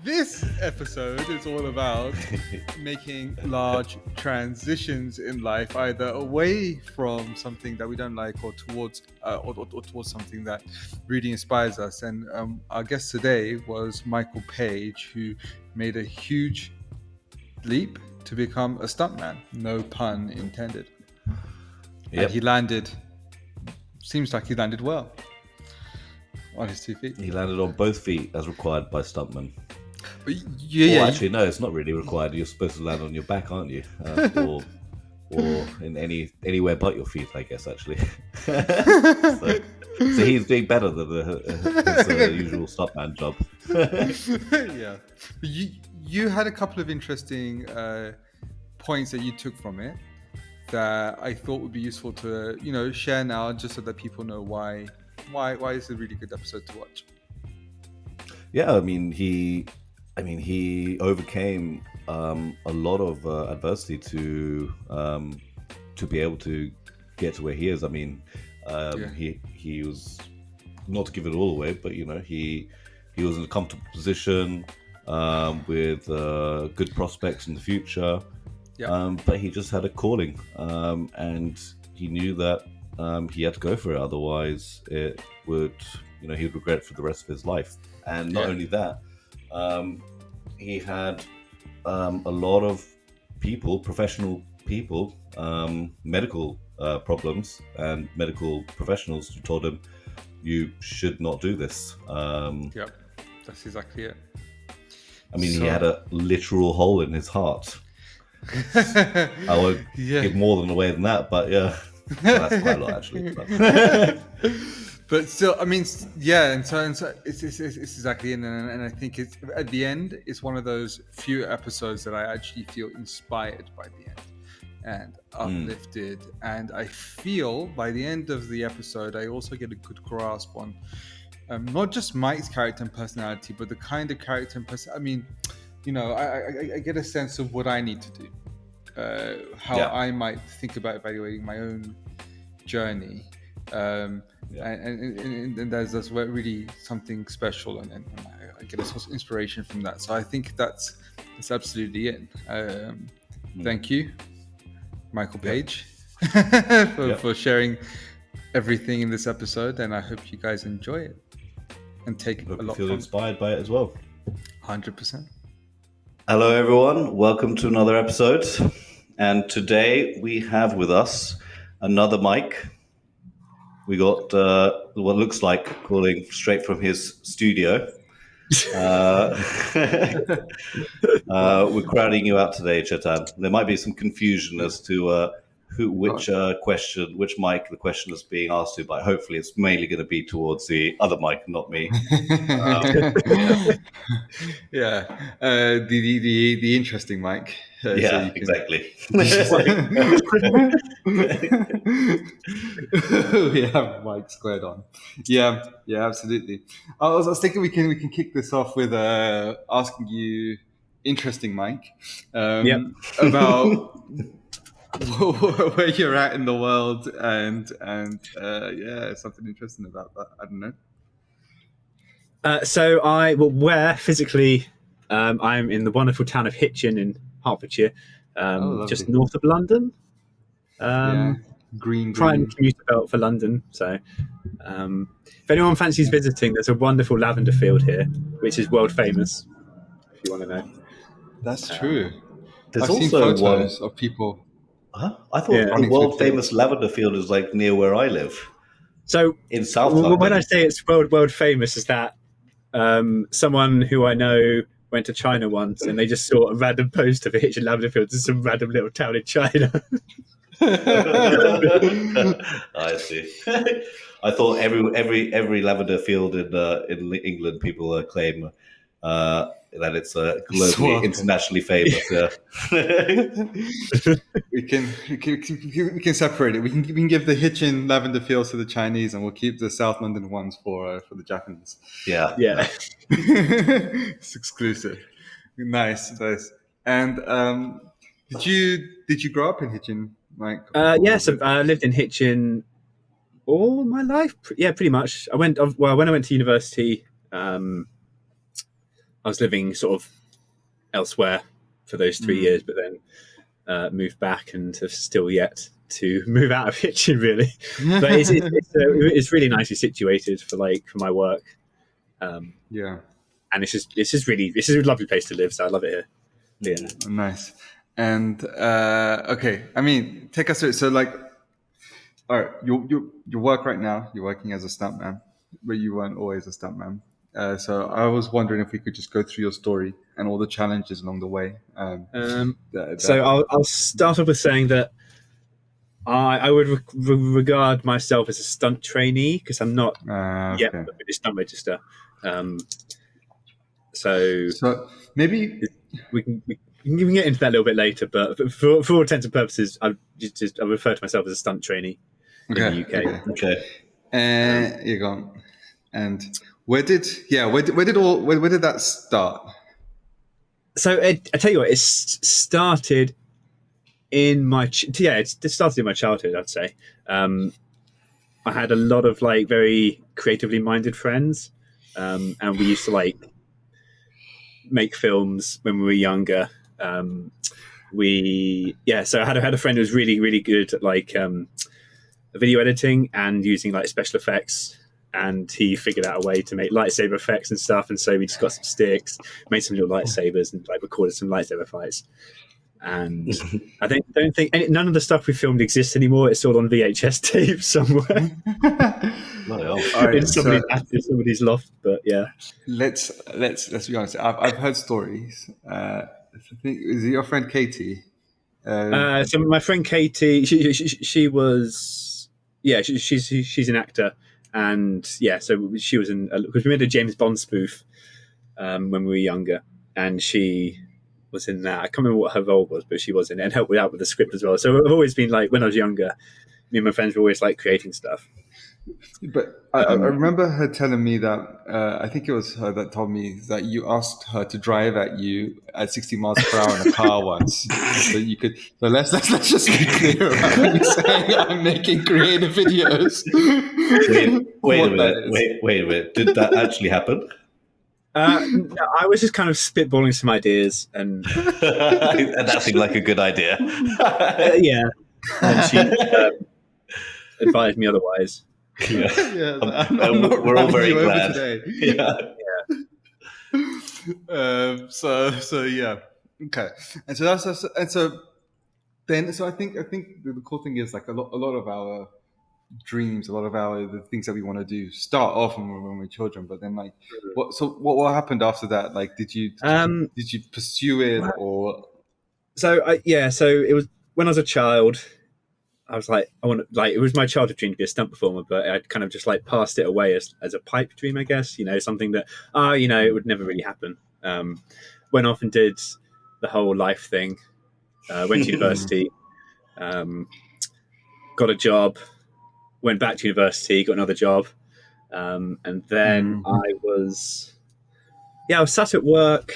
This episode is all about making large transitions in life, either away from something that we don't like, or towards something that really inspires us. And our guest today was Michael Page, who made a huge leap to become a stuntman. No pun intended. Yep. And he landed. Seems like he landed well on his 2 feet. He landed on both feet as required by stuntmen. Actually, no, it's not really required. You're supposed to land on your back, aren't you? Or in anywhere but your feet, I guess. Actually, so he's doing better than his usual stuntman job. Yeah, but you had a couple of interesting points that you took from it that I thought would be useful to share now, just so that people know why it's a really good episode to watch. Yeah, I mean he overcame a lot of adversity to be able to get to where he is. I mean, he was, not to give it all away, but he was in a comfortable position with good prospects in the future. Yeah. But he just had a calling, and he knew that he had to go for it. Otherwise, it would, he would regret it for the rest of his life. And not only that, he had a lot of people, professional people, medical problems, and medical professionals who told him, "You should not do this." Yep, that's exactly it. I mean, he had a literal hole in his heart. I won't give more away than that, but yeah, well, that's quite a lot actually. But still, I mean, yeah, and so it's exactly, and I think it's at the end, it's one of those few episodes that I actually feel inspired by the end and uplifted, and I feel by the end of the episode, I also get a good grasp on not just Mike's character and personality, but the kind of character and person. I mean, I get a sense of what I need to do, how I might think about evaluating my own journey. And there's really something special, and I get a source of inspiration from that. So I think that's absolutely it. Thank you, Michael Page, for sharing everything in this episode, and I hope you guys enjoy it and take a lot. Feel inspired by it as well. 100%. Hello, everyone. Welcome to another episode, and today we have with us another Mike. We got what looks like calling straight from his studio. We're crowding you out today, Chetan. There might be some confusion as to which mic the question is being asked to, but hopefully it's mainly going to be towards the other mic, not me. The interesting mic. Yeah, exactly. We have Mike squared on. Yeah, absolutely. I was thinking we can kick this off with asking you, interesting Mike, about where you're at in the world, and something interesting about that. I don't know. Where physically, I'm in the wonderful town of Hitchin in Hertfordshire, just north of London. Green. Prime commuter belt for London. So, if anyone fancies visiting, there's a wonderful lavender field here, which is world famous. If you want to know, that's true. There's I've seen photos of people. Huh? I thought the world famous lavender field is like near where I live. So in South London. When I say it's world famous, is that someone who I know went to China once, and they just saw a random post of a Hitchin lavender field in some random little town in China. I see. I thought every lavender field in England, people claim that it's globally, internationally famous. We can separate it. We can give the Hitchin lavender fields to the Chinese, and we'll keep the South London ones for the Japanese. Yeah. It's exclusive. Nice. And did you grow up in Hitchin, Mike? Yes, I lived in Hitchin all my life. Yeah, pretty much. When I went to university, I was living sort of elsewhere for those 3 years, but then moved back and have still yet to move out of Hitchin, really. But it's really nicely situated for my work. Yeah. And it's a lovely place to live, so I love it here. Yeah. Nice. And okay, I mean, take us through. So, like, all right, your work right now, you're working as a stuntman, but you weren't always a stuntman. So I was wondering if we could just go through your story and all the challenges along the way. So I'll start off with saying that I would regard myself as a stunt trainee because I'm not yet okay. with the stunt register. So maybe we can get into that a little bit later, but for all intents and purposes, I refer to myself as a stunt trainee in the UK. Okay. You're gone. And where did that start? So I tell you what, it started in my it started in my childhood. I'd say I had a lot of very creatively minded friends, and we used to make films when we were younger. So I had a friend who was really, really good at video editing and using special effects, and he figured out a way to make lightsaber effects and stuff. And so we just got some sticks, made some little lightsabers, and recorded some lightsaber fights. And I don't think none of the stuff we filmed exists anymore. It's all on VHS tape somewhere in somebody's loft. But yeah, let's be honest. I've heard stories. I think is it your friend Katie? So my friend Katie, she was she's an actor, and so she was in because we made a James Bond spoof when we were younger, and she was in that. I can't remember what her role was, but she was in it and helped me out with the script as well. So I've always been when I was younger, me and my friends were always creating stuff. But I remember her telling me that I think it was her that told me that you asked her to drive at you at 60 miles per hour in a car once, so you could. So let's just be clear about when you're saying I'm making creative videos. Wait a minute. Did that actually happen? No, I was just kind of spitballing some ideas, and that seemed like a good idea. Yeah, and she advised me otherwise. Yeah, we're all very glad. Today. Yeah. So yeah, okay. And so I think the cool thing is a lot of our dreams, a lot of the things that we want to do start off when we're children, but then what happened after that? Did you pursue it or? So it was when I was a child. I was it was my childhood dream to be a stunt performer, but I'd kind of just passed it away as a pipe dream, I guess. Something that it would never really happen. Went off and did the whole life thing. Went to university, got a job. Went back to university, got another job, and then I was sat at work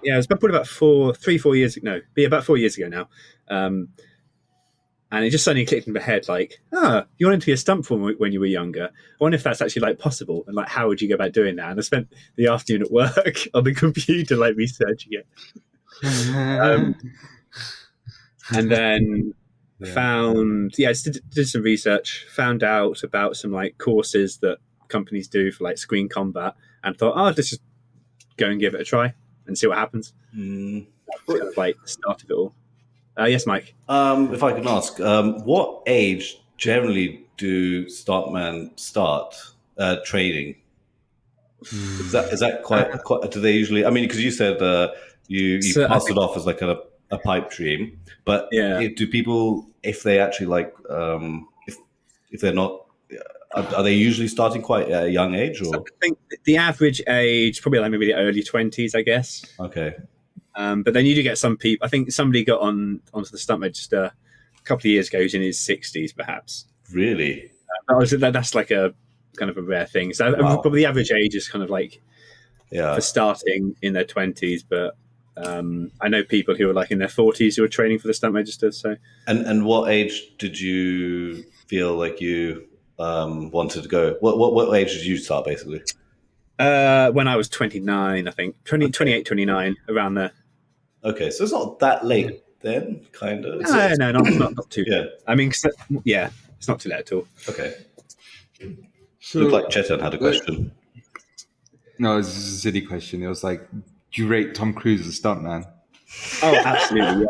it was probably about 4 years ago. No, about 4 years ago now. And it just suddenly clicked in my head, you wanted to be a stunt performer when you were younger. I wonder if that's actually possible, and how would you go about doing that? And I spent the afternoon at work on the computer, researching it. And then did some research, found out about some courses that companies do for screen combat, and thought, let's just go and give it a try and see what happens. That's kind of the start of it all. Yes, Mike. If I can ask, what age generally do stuntmen start training? Is that quite? Do they usually? I mean, because you said you passed it off as a pipe dream, but do people, if they actually if they're not, are they usually starting quite at a young age? Or so I think the average age probably maybe the early 20s, I guess. Okay. But then you do get some people. I think somebody got onto the stunt register a couple of years ago who's in his 60s, perhaps. Really? That's a kind of a rare thing. So probably the average age is kind of for starting in their 20s, but I know people who are in their 40s who are training for the stunt register. So and what age did you feel you wanted to go? What age did you start basically? When I was 29, I think 28, 29, around there. Okay, so it's not that late then, kind of. No, not too. Yeah. I mean, yeah, it's not too late at all. Okay. So, Looked like Chetan had a question. No, it's just a silly question. It was like, do you rate Tom Cruise as a stuntman? Oh, absolutely,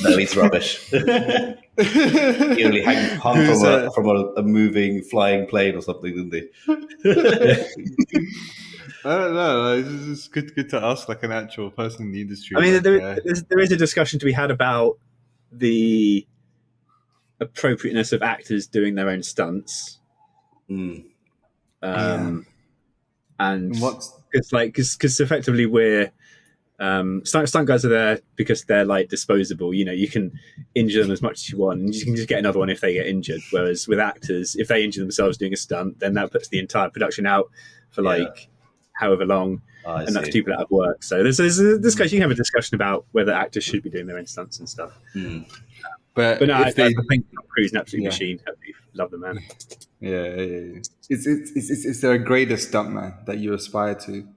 No, he's rubbish. He only hung from a moving flying plane or something, didn't he? I don't know. It's just good to ask like an actual person in the industry. I mean, like, there is a discussion to be had about the appropriateness of actors doing their own stunts. And because effectively we're stunt guys are there because they're like disposable. You know, you can injure them as much as you want, and you can just get another one if they get injured. Whereas with actors, if they injure themselves doing a stunt, then that puts the entire production out for like however long, and that's people out of work. So there's a discussion. You can have a discussion about whether actors should be doing their own stunts and stuff. But no, I think Tom Cruise is an absolute machine. I love the man. Yeah. Is there a greater stuntman that you aspire to?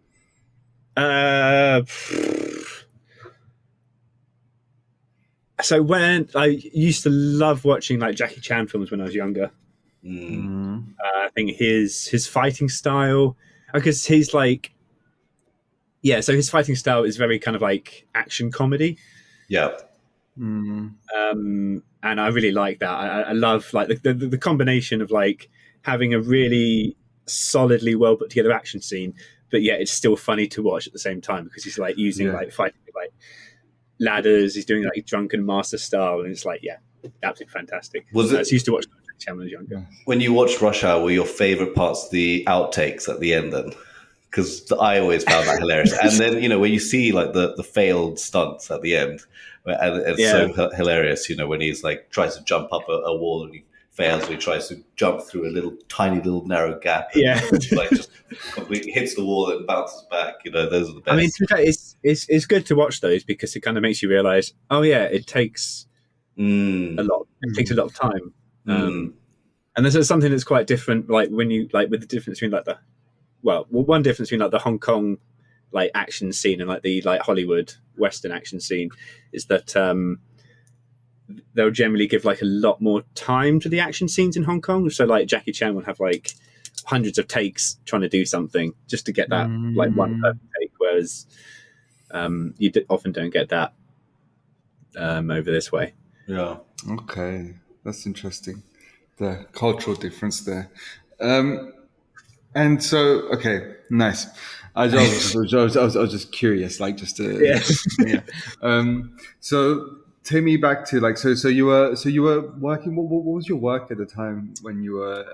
So when I used to love watching like Jackie Chan films when I was younger. I think his fighting style, because he's like, so his fighting style is very kind of like action comedy. Yeah. And I really like that. I love like the combination of like having a really solidly well put together action scene, but yet it's still funny to watch at the same time because he's like using like fighting like ladders. He's doing like drunken master style, and it's like absolutely fantastic. I used to watch when I was younger. When you watched Rush Hour, were your favorite parts the outtakes at the end then? Because I always found that hilarious. And then, when you see like the failed stunts at the end, and it's so hilarious, when he's like tries to jump up a wall and he fails, or he tries to jump through a tiny little narrow gap. And, like just completely hits the wall and bounces back. Those are the best. I mean, it's good to watch those because it kind of makes you realize, it takes a lot. It takes a lot of time. And there's something that's quite different, like when you like with the difference between like one difference between like the Hong Kong like action scene and like the like Hollywood Western action scene is that they'll generally give like a lot more time to the action scenes in Hong Kong. So like Jackie Chan will have like hundreds of takes trying to do something just to get that like one perfect take, whereas you often don't get that over this way. Yeah. Okay, that's interesting. The cultural difference there. And so, okay, nice. I was just curious, like just to, So take me back to like, so you were working. What was your work at the time when you were,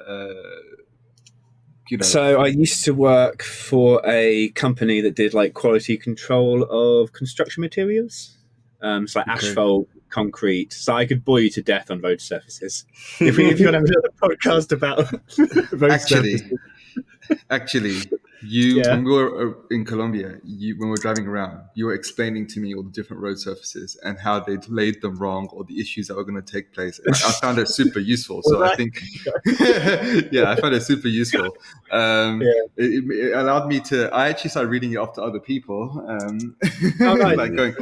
So I used to work for a company that did like quality control of construction materials. It's like asphalt, concrete. So I could bore you to death on road surfaces. If you want to have another podcast about road surfaces. Actually, when we were in Colombia, when we were driving around, you were explaining to me all the different road surfaces and how they'd laid them wrong or the issues that were going to take place. And I found it super useful. So I think, I found it super useful. It allowed me I actually started reading it off to other people. Like going,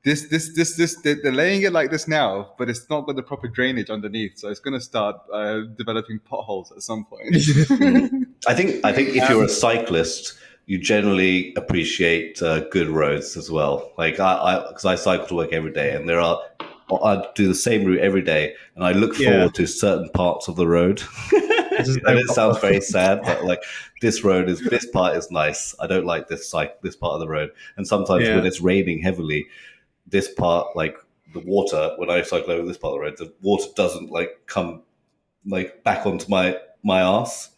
they're laying it like this now, but it's not got the proper drainage underneath, so it's going to start developing potholes at some point. I think if you're a cyclist, you generally appreciate good roads as well. Like because I cycle to work every day, and I do the same route every day, and I look forward to certain parts of the road. And it sounds very sad, but like this part is nice. I don't like this part of the road, and sometimes when it's raining heavily, this part, like the water, when I cycle over this part of the road, the water doesn't like come like back onto my arse.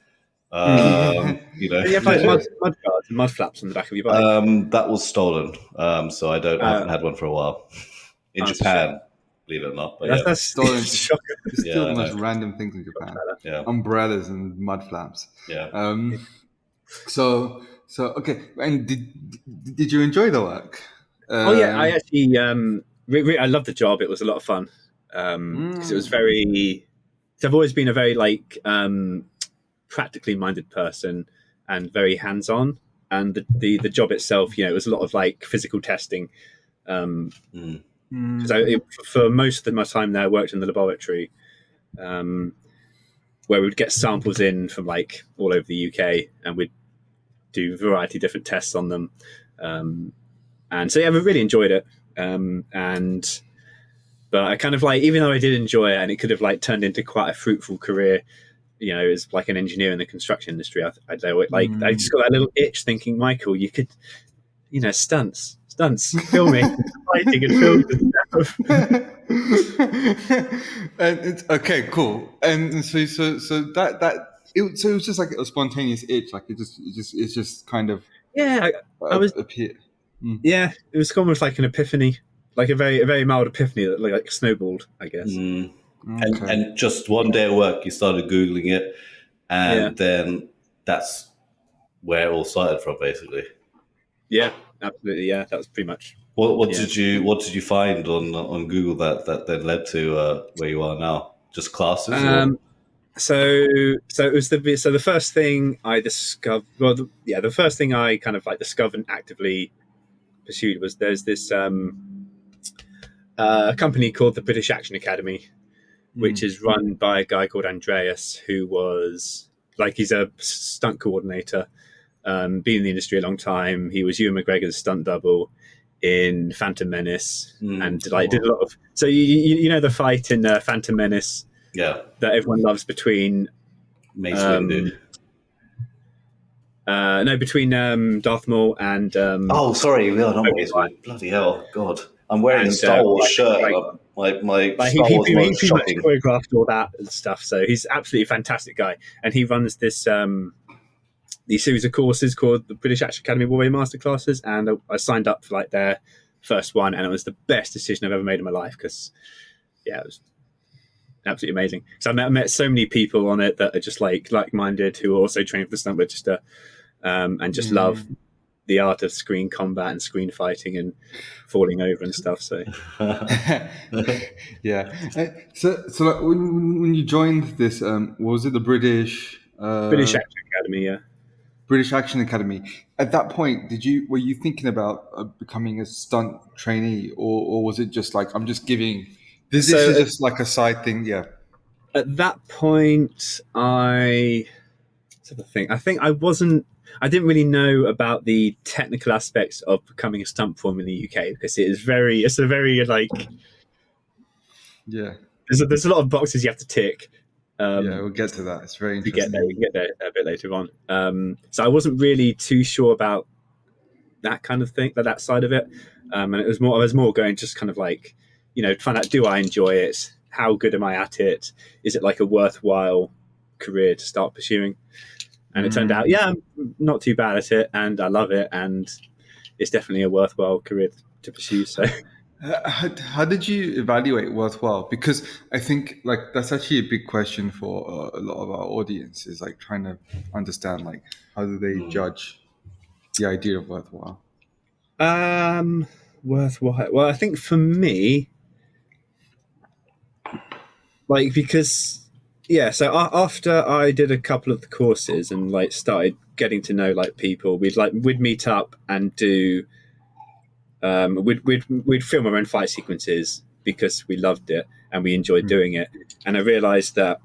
You have like mud guards and mud flaps on the back of your bike. That was stolen, so I haven't had one for a while. In Japan, believe it or not. But that's stolen. Still the most random things in Japan. Umbrellas and mud flaps. So okay. And did you enjoy the work? I actually I loved the job. It was a lot of fun because it was very. I've always been a very like practically minded person and very hands on. And the job itself, it was a lot of like physical testing. So for most of my time there, I worked in the laboratory, where we would get samples in from like all over the UK, and we'd do a variety of different tests on them. And so yeah, we really enjoyed it. But I kind of like, even though I did enjoy it, and it could have like turned into quite a fruitful career, as like an engineer in the construction industry, I just got that little itch thinking, Michael, you could, stunts, filming, fighting and filming and stuff. And it's okay, cool. And so it was just like a spontaneous itch, like it's just kind of I was appear. Yeah, it was almost like an epiphany, like a very mild epiphany that like snowballed, I guess. And just one day at work, you started Googling it, and then that's where it all started from, basically. Yeah, absolutely. Yeah, that was pretty much. What did you find on Google that then led to where you are now? Just classes? So it was the first thing I discovered. Well, the first thing I kind of like discovered and actively pursued was there's this company called the British Action Academy, which is run by a guy called Andreas, who was like, he's a stunt coordinator, been in the industry a long time. He was Ewan McGregor's stunt double in Phantom Menace, and did a lot of. So you know the fight in Phantom Menace, that everyone loves between Mace Windu. Between Darth Maul and sorry, not Mace Windu. Bloody hell, God! I'm wearing a Star Wars shirt. My Star Wars he pretty much choreographed all that and stuff. So he's absolutely fantastic guy, and he runs this these series of courses called the British Action Academy Warrior Masterclasses, and I signed up for like their first one, and it was the best decision I've ever made in my life, because it was absolutely amazing. So I met so many people on it that are just like-minded, who also train for the stunt register, and just love the art of screen combat and screen fighting and falling over and stuff. So yeah. So like when you joined this, was it the British Action Academy? Yeah. British Action Academy. At that point, were you thinking about becoming a stunt trainee, or was it just like, I'm just giving this is just like a side thing? Yeah. At that point, I think I didn't really know about the technical aspects of becoming a stunt performer in the UK, because it's a very like there's a lot of boxes you have to tick. We'll get to that. It's very interesting. We can get there a bit later on. So I wasn't really too sure about that kind of thing, that side of it. And I was more going just kind of like, to find out, do I enjoy it? How good am I at it? Is it like a worthwhile career to start pursuing? And it turned out, I'm not too bad at it, and I love it, and it's definitely a worthwhile career to pursue. So. How did you evaluate worthwhile? Because I think like that's actually a big question for a lot of our audience, is like trying to understand like how do they judge the idea of worthwhile. Worthwhile. Well, I think for me, like, because so after I did a couple of the courses and like started getting to know like people, we'd meet up and do. We'd film our own fight sequences because we loved it and we enjoyed doing it. And I realized that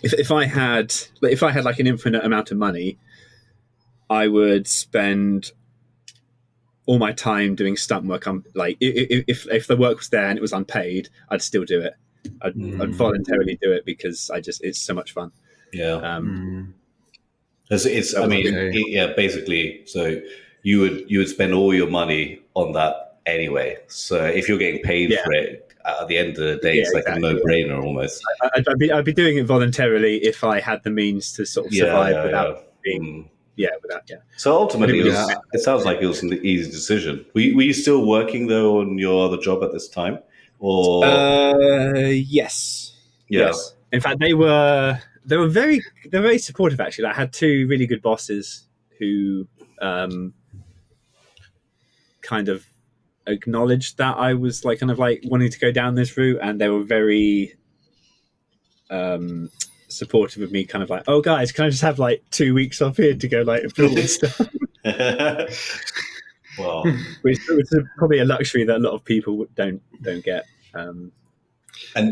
if I had like an infinite amount of money, I would spend all my time doing stunt work. Like if the work was there and it was unpaid, I'd still do it. I'd voluntarily do it because it's so much fun. Yeah. Basically, so you would spend all your money on that anyway. So if you're getting paid for it, at the end of the day, it's like a no-brainer almost. I'd be doing it voluntarily if I had the means to sort of survive without being. So ultimately, it sounds like it was an easy decision. Were you still working though on your other job at this time, or? Yes. Yes. In fact, they were very supportive. Actually, I had two really good bosses who kind of acknowledged that I was like kind of like wanting to go down this route, and they were very supportive of me, kind of like, oh guys, can I just have like 2 weeks off here to go like film and stuff? Well, which is probably a luxury that a lot of people don't get. and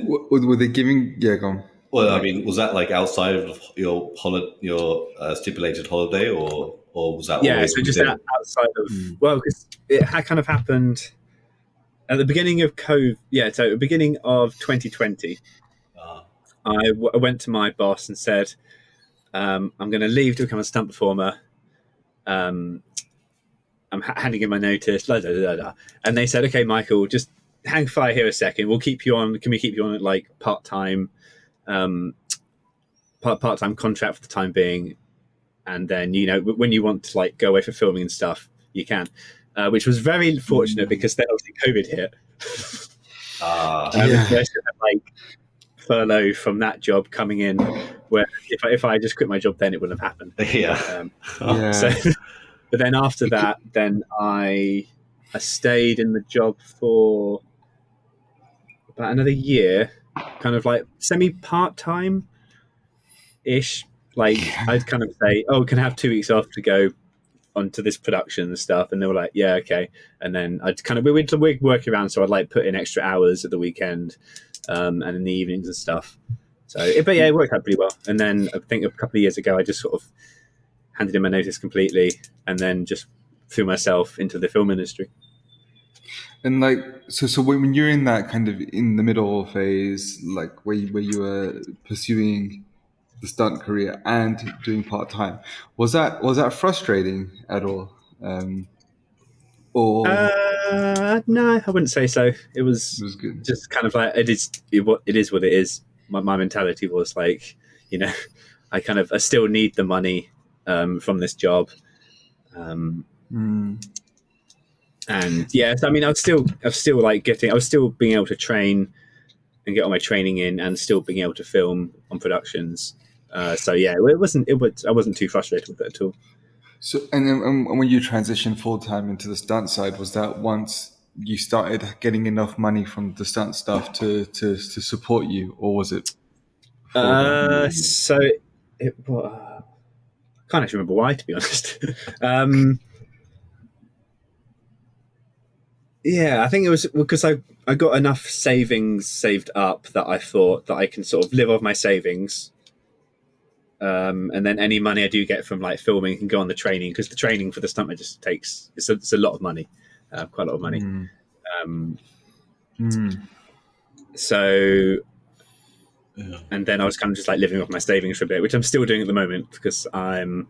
Were they giving? Yeah, go on. well, I mean, was that like outside of your stipulated holiday, or was that Yeah, always so just within? outside of well, because it had kind of happened at the beginning of COVID. Yeah, so at the beginning of 2020, I went to my boss and said, I'm going to leave to become a stunt performer. I'm handing in my notice, blah, blah, blah, blah. And they said, okay, Michael, just hang fire here a second. We'll keep you on. Can we keep you on at like part-time contract for the time being? And then, you know, when you want to like go away for filming and stuff, you can, which was very fortunate because then obviously COVID hit. I still had like furlough from that job coming in, where if I just quit my job, then it wouldn't have happened. So, but then after that, then I stayed in the job for about another year, kind of like semi part-time ish. Like I'd kind of say, oh, can I have 2 weeks off to go onto this production and stuff? And they were like, yeah, okay. And then I'd kind of, we'd work around, so I'd like put in extra hours at the weekend and in the evenings and stuff. So, but yeah, it worked out pretty well. And then I think a couple of years ago, I just sort of handed in my notice completely and then just threw myself into the film industry. And like, so when you're in that kind of in the middle phase, like where you were pursuing the stunt career and doing part time, was that frustrating at all? Or no, I wouldn't say so. It was good. just kind of like it is what it is. My mentality was like, you know, I still need the money from this job. And yeah, so, I mean, I was still being able to train and get all my training in, and still being able to film on productions. So yeah, I wasn't too frustrated with it at all. So, and then when you transitioned full time into the stunt side, was that once you started getting enough money from the stunt stuff to support you, or was it? So it I can't actually remember why, to be honest. Yeah, I think it was because I got enough savings saved up that I thought that I can sort of live off my savings. And then any money I do get from like filming can go on the training, because the training for the stuntman just takes it's a lot of money, quite a lot of money. So, and then I was kind of just like living off my savings for a bit, which I'm still doing at the moment because I'm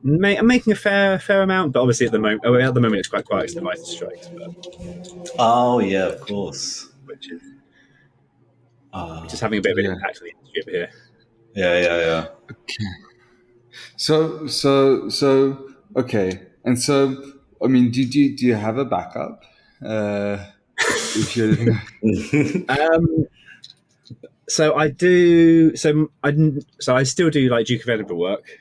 making a fair amount, but obviously at the moment it's quite quiet because the writer's strikes. Oh yeah, of course. Which is just having a bit of an impact on the industry over here. Yeah. Okay. So okay, and so I mean, do you have a backup? If you're So I do. So I still do like Duke of Edinburgh work,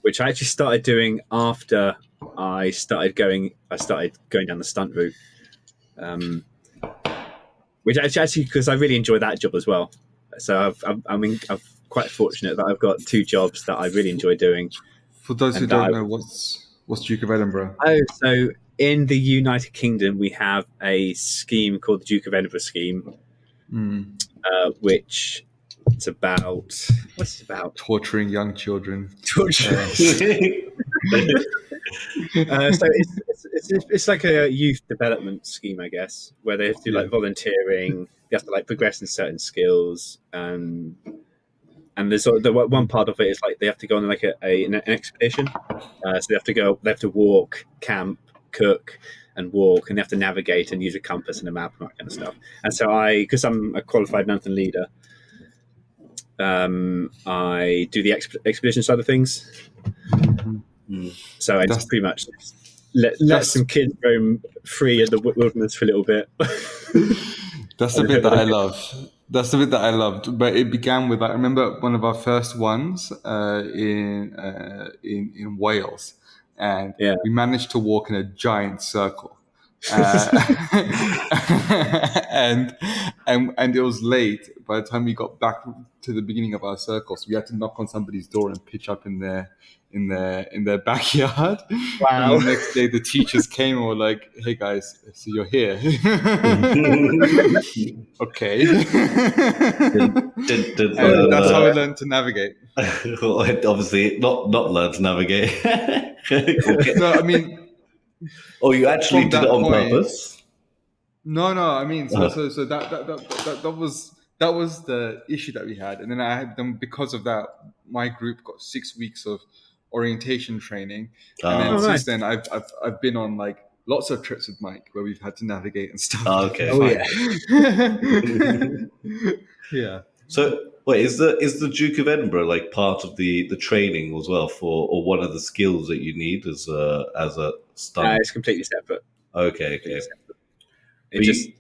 which I actually started doing after I started going down the stunt route. Which actually, because I really enjoy that job as well. So I'm quite fortunate that I've got two jobs that I really enjoy doing. For those who don't know, what's Duke of Edinburgh? Oh, so in the United Kingdom, we have a scheme called the Duke of Edinburgh scheme, which it's about. What's it about? Torturing young children. So it's like a youth development scheme, I guess, where they have to do like volunteering. They have to like progress in certain skills, and there's the one part of it is like they have to go on like an expedition. So they have to walk, camp, cook, and walk, and they have to navigate and use a compass and a map and that kind of stuff. And so because I'm a qualified mountain leader, I do the expedition side of things. So I just pretty much let some kids roam free in the wilderness for a little bit. That's the bit that I love. That's the bit that I loved. But it began with, I remember one of our first ones in Wales, and we managed to walk in a giant circle. and it was late by the time we got back to the beginning of our circle, so we had to knock on somebody's door and pitch up in their backyard. And Wow. the next day the teachers came and were like, "Hey guys, so you're here." Okay. And that's how we learned to navigate. Obviously, not learn to navigate. No, I mean, Oh, you actually from did it that on point, purpose? no, I mean, so that was the issue that we had, and then I had them because of that. My group got 6 weeks of orientation training, and then Oh, since nice. then I've been on like lots of trips with Mike where we've had to navigate and stuff. Okay. Oh, yeah. Yeah. So, wait, is the Duke of Edinburgh like part of the training as well for, or one of the skills that you need as a stunt? It's completely separate. Okay. It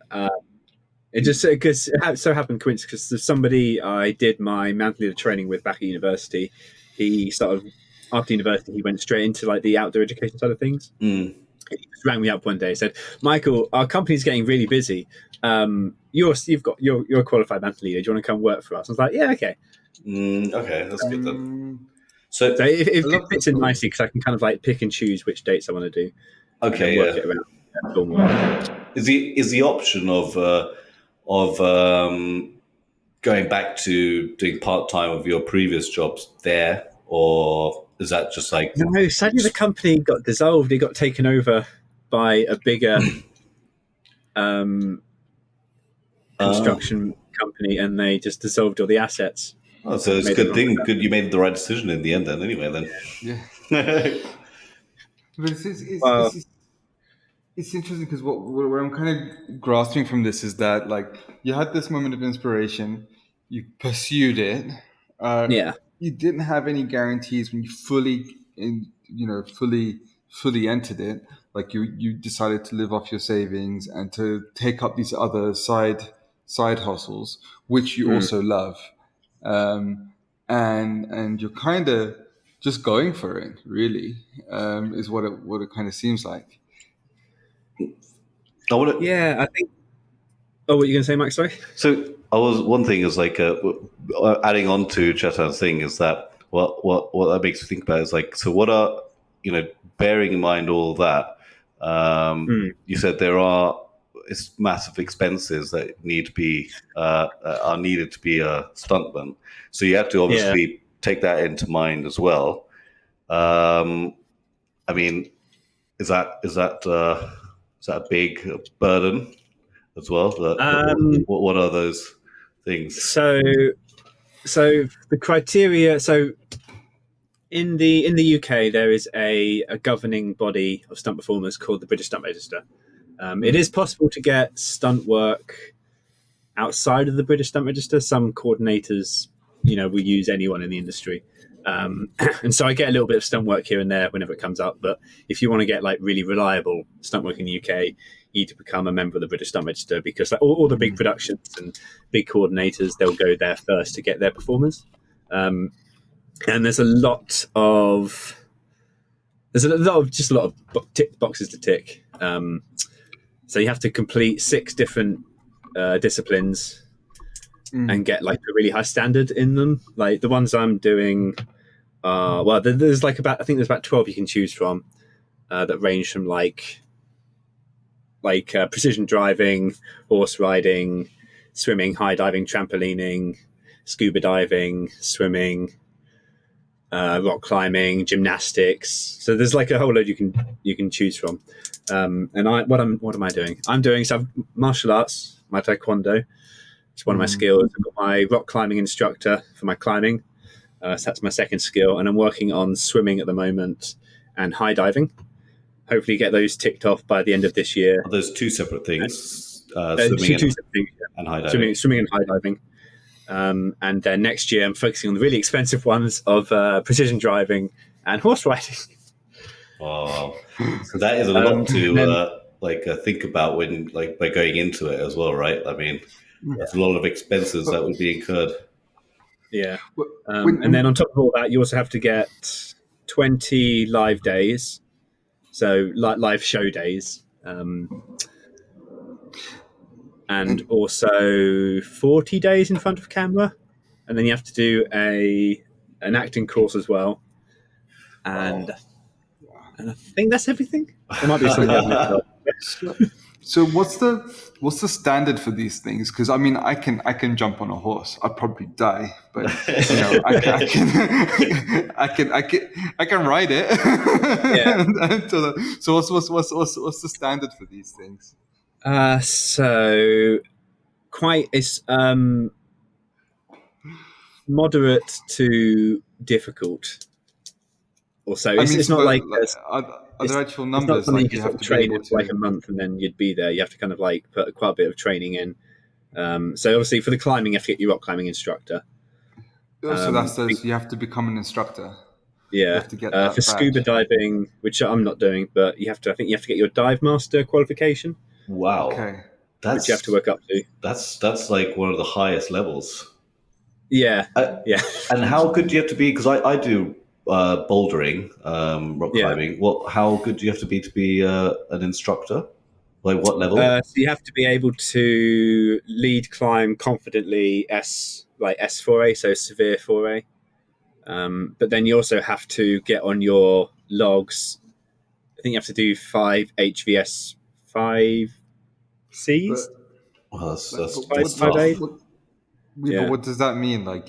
just because it so happened coincidentally because somebody I did my mountain leader training with back at university, he started after university. He went straight into like the outdoor education side of things. Mm. He just rang me up one day and said, "Michael, our company's getting really busy. You're a qualified mountain leader. Do you want to come work for us?" I was like, "Yeah, okay." Okay, that's good then. So So it fits in nicely because I can kind of like pick and choose which dates I want to do. okay, And then work it around film work. is the option of going back to doing part time of your previous jobs there, or is that just like No, sadly the company got dissolved. It got taken over by a bigger construction company, and they just dissolved all the assets. Oh, so it's a good thing. Good, you made the right decision in the end. Then, anyway, then. Yeah. But Well, it's interesting because what I'm kind of grasping from this is that like you had this moment of inspiration, you pursued it, yeah. you didn't have any guarantees when you fully entered it. Like you decided to live off your savings and to take up these other side hustles, which you also love, and you're kind of just going for it. Really, is what it kind of seems like. I want to. Yeah, I think. Oh, what are you going to say, Mike? Sorry. So, one thing is like adding on to Chetan's thing is that what that makes me think about is like, so what are, bearing in mind all that, you said there are massive expenses that need to be are needed to be a stuntman, so you have to obviously take that into mind as well. I mean, is that a big burden as well? What are those things? So the criteria. So in the UK, there is a governing body of stunt performers called the British Stunt Register. It is possible to get stunt work outside of the British Stunt Register. Some coordinators, will use anyone in the industry. And so I get a little bit of stunt work here and there whenever it comes up. But if you want to get like really reliable stunt work in the UK, you need to become a member of the British Stunt Register because like, all the big productions and big coordinators, they'll go there first to get their performers. And there's a lot of tick boxes to tick. So you have to complete 6 different disciplines and get like a really high standard in them. Like the ones I'm doing, there's like I think there's about 12 you can choose from that range from like precision driving, horse riding, swimming, high diving, trampolining, scuba diving, swimming, rock climbing, gymnastics. So there's like a whole load you can choose from. And what am I doing? I'm doing some martial arts, my taekwondo. It's one of my skills. I've got my rock climbing instructor for my climbing. So that's my second skill. And I'm working on swimming at the moment and high diving. Hopefully get those ticked off by the end of this year. Are those 2 separate things? Two separate things, and high diving. Swimming and high diving. And then next year I'm focusing on the really expensive ones of precision driving and horse riding. Wow. So that is a lot to think about when by going into it as well, right? I mean, there's a lot of expenses that would be incurred. Yeah. And then on top of all that, you also have to get 20 live days. So live show days. and also 40 days in front of camera, and then you have to do an acting course as well. And I think that's everything. There might be something I've missed out. So what's the standard for these things? Because I mean, I can jump on a horse. I'd probably die, but I can ride it. Yeah. So what's the standard for these things? So quite it's moderate to difficult. Also, it's not like are there actual it's not numbers something you like can you sort have of to be train able in for like to? a month and then you'd be there. You have to kind of like put quite a bit of training in. So obviously for the climbing, you have to get your rock climbing instructor. So you have to become an instructor. You Yeah. have to get For that scuba badge. diving, which I'm not doing, but you have to. I think you have to get your dive master qualification, Wow, Okay. which you have to work up to. that's like one of the highest levels. Yeah. Uh, Yeah. and how good do you have to be? Because I do bouldering, rock Yeah. climbing. How good do you have to be an instructor? Like what level? So you have to be able to lead climb confidently S4A, so severe 4A. But then you also have to get on your logs. I think you have to do 5 HVS 5Cs, But Well, that's five that's five tough. A's. but Yeah. what does that mean? Like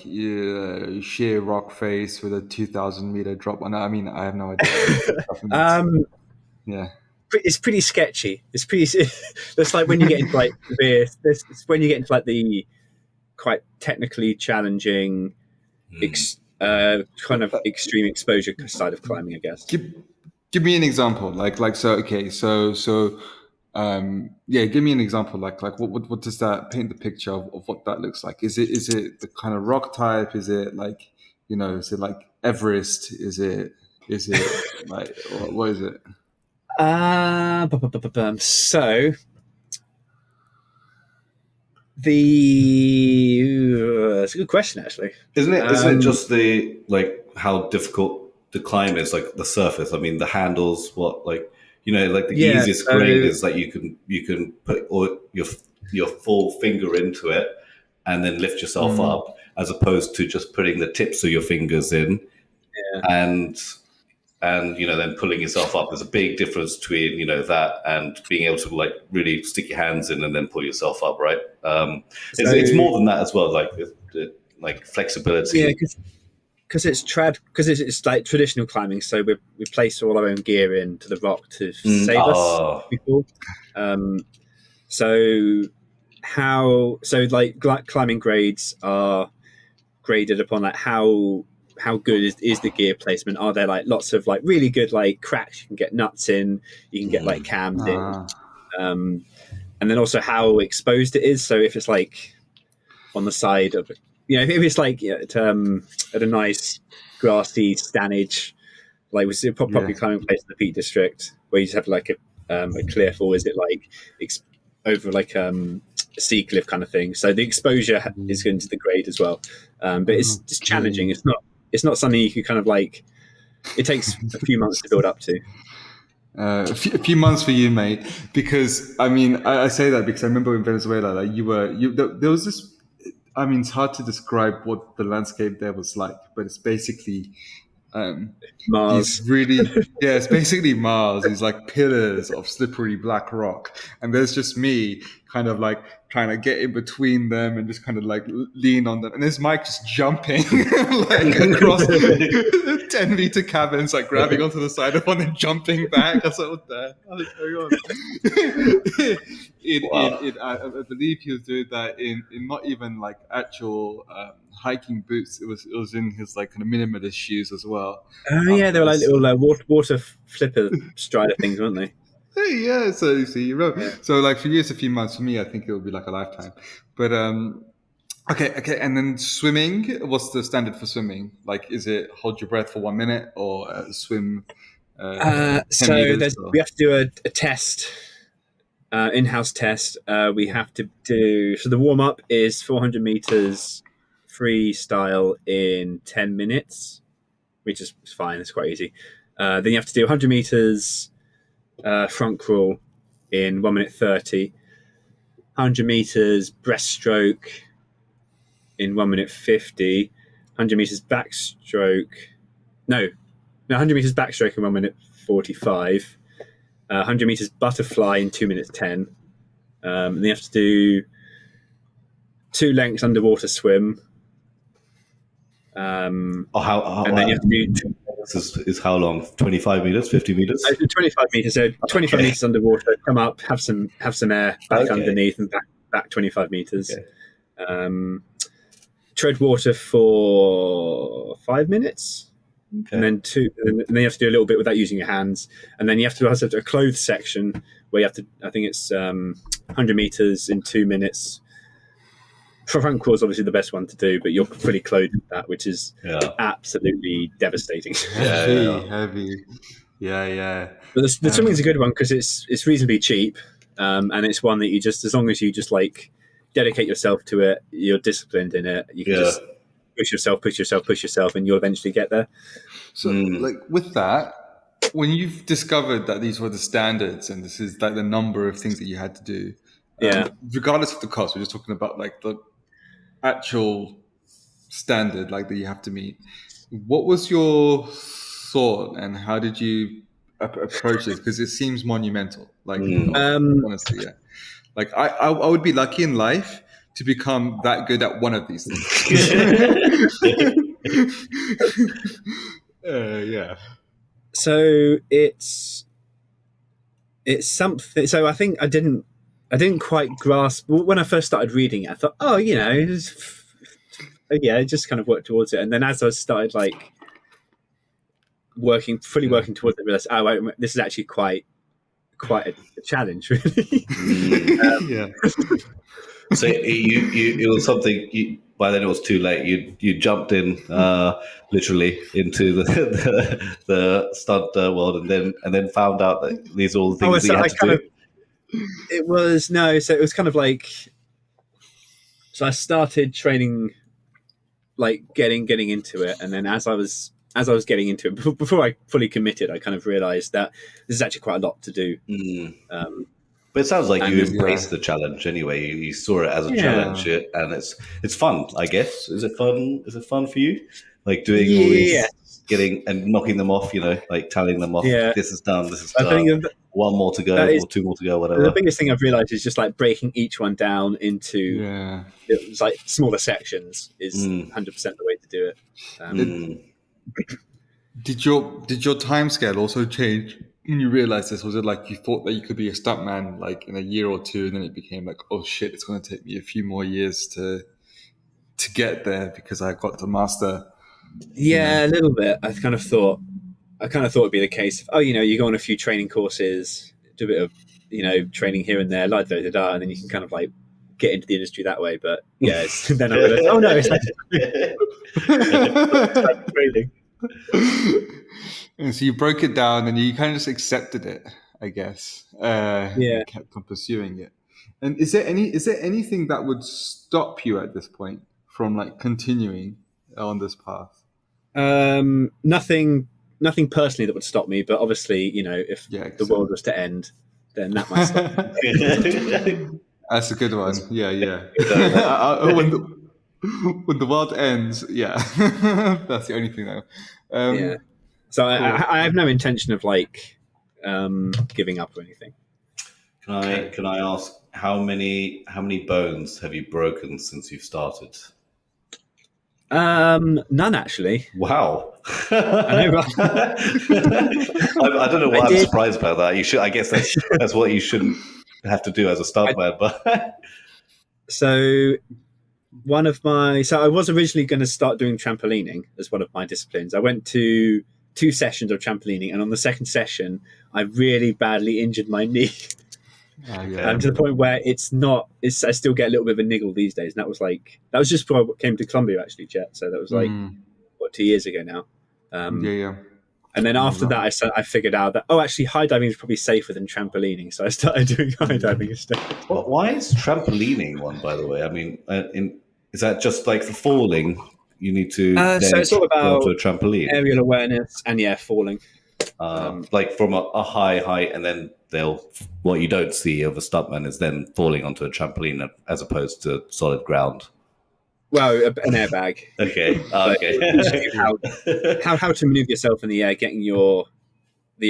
sheer rock face with a 2,000 meter drop? I mean, I have no idea what that stuff means. Yeah. It's pretty sketchy. It's pretty. That's like when you get into like severe. It's when you get into like the quite technically challenging, kind of extreme exposure side of climbing, I guess. Give me an example. So okay. Yeah, give me an example. What does that paint the picture of what that looks like? Is it the kind of rock type? Is it like is it like Everest? Is it like what is it? So it's a good question, actually. Isn't it just the like how difficult the climb is, like the surface? I mean, the handles. What like like the Yeah. easiest grade So is that you can put all your full finger into it and then lift yourself Mm. up, as opposed to just putting the tips of your fingers in yeah. and then pulling yourself up. There's a big difference between that and being able to like really stick your hands in and then pull yourself up, right? So It's more than that as well, like yeah, flexibility. because it's like traditional climbing. So we place all our own gear into the rock to save us before. Um, so climbing grades are graded upon like how good is the gear placement? Are there like lots of like really good like cracks you can get nuts in? You can get like cams in, and then also how exposed it is. So if it's like on the side of if it's like at a nice grassy stannage, like we're probably Yeah. climbing place in the Peak District where you just have like a cliff, or is it like over like a sea cliff kind of thing? So the exposure is going to the grade as well, but it's just challenging. It's not something you can kind of like. It takes a few months to build up to. A few months for you, mate. Because I mean, I say that because I remember in Venezuela, like there was this. I mean, it's hard to describe what the landscape there was like, but it's basically these Mars. it's basically Mars, these like pillars of slippery black rock, and there's just me kind of like trying to get in between them and just kind of like lean on them, and there's Mike just jumping like across 10-meter cabins, like grabbing onto the side of one and jumping back. I was like, what the hell is going on? I believe he was doing that in not even like actual hiking boots. It was in his like kind of minimalist shoes as well. Oh yeah, they were like little water flipper strider things, weren't they? Yeah, so you see, Yeah. so like for you it's a few months. For me, I think it would be like a lifetime. But okay, and then swimming. What's the standard for swimming? Like, is it hold your breath for 1 minute or swim 10 meters? We have to do a test, in-house test. We have to do so. The warm-up is 400 meters freestyle in 10 minutes, which is fine. It's quite easy. Then you have to do 100 meters front crawl in 1 minute 30. 100 meters breaststroke in 1 minute 50, 100 meters backstroke. No, 100 meters backstroke in 1 minute 45, 100 meters butterfly in 2 minutes 10. And then you have to do 2 lengths underwater swim. And then you have to do. This is how long? 25 meters, 50 meters? 25 meters. So 25 meters underwater. Come up, have some air back underneath, and back 25 meters. Okay. Tread water for 5 minutes, and then and then you have to do a little bit without using your hands, and then you have to have a clothed section where you have to. I think it's 100 meters in 2 minutes. Front crawl is obviously the best one to do, but you're fully clothed with that, which is absolutely devastating. Heavy. Yeah. But the swimming's a good one because it's reasonably cheap, and it's one that you just, as long as you just like dedicate yourself to it, you're disciplined in it. You can just push yourself, and you'll eventually get there. So, like with that, when you've discovered that these were the standards and this is like the number of things that you had to do, regardless of the cost, we're just talking about like the actual standard like that you have to meet. What was your thought and how did you approach this? Because it seems monumental. Like honestly, like I would be lucky in life to become that good at one of these things. So it's something. So I think I didn't quite grasp when I first started reading it. I thought, it just kind of worked towards it. And then as I started like working towards it, I realized, this is actually quite a challenge, really. So it was something. By then it was too late. You jumped in literally into the stunt world, and then found out that these are all the things that you had to do. It was kind of like, so I started training, like getting into it, and then as I was getting into it, before I fully committed, I kind of realized that this is actually quite a lot to do. But it sounds like you embraced the challenge anyway. You saw it as a challenge, and it's fun, I guess. Is it fun? Is it fun for you? Like doing all these, getting and knocking them off, like tallying them off. Yeah. This is done. This is done. One more to go, or 2 more to go, whatever. The biggest thing I've realized is just like breaking each one down into like smaller sections is 100% the way to do it. Did your time scale also change when you realized this? Was it like you thought that you could be a stuntman like in a year or two, and then it became like, oh shit, it's going to take me a few more years to get there because I got to master? Yeah, a little bit. I kind of thought it'd be the case of, you go on a few training courses, do a bit of, training here and there, and then you can kind of like get into the industry that way. But yeah, then I realized, oh no, it's like training. And so you broke it down and you kind of just accepted it, I guess. And kept on pursuing it. And is there anything that would stop you at this point from like continuing on this path? Nothing personally that would stop me, but obviously, if the world was to end, then that might stop me. That's a good one. Yeah. When the world ends, that's the only thing though. So I have no intention of like giving up or anything. Can I ask how many bones have you broken since you've started? None actually. Wow. I know, right? I don't know why I'm surprised by that. You should. I guess that's what you shouldn't have to do as a stuntman. But so I was originally going to start doing trampolining as one of my disciplines. I went to 2 sessions of trampolining, and on the second session, I really badly injured my knee. To the point where I still get a little bit of a niggle these days. And that was just before I came to Columbia, actually, Chet. So that was 2 years ago now. And then after that, I figured out that, actually, high diving is probably safer than trampolining. So I started doing high diving instead. Why is trampolining one, by the way? I mean, is that just like for falling? You need to so it's all about go to a trampoline. Aerial awareness and falling. Like from a high height, and then what you don't see of a stuntman is then falling onto a trampoline as opposed to solid ground. Well, an airbag. Okay. But Okay. it teaches you how to maneuver yourself in the air, getting the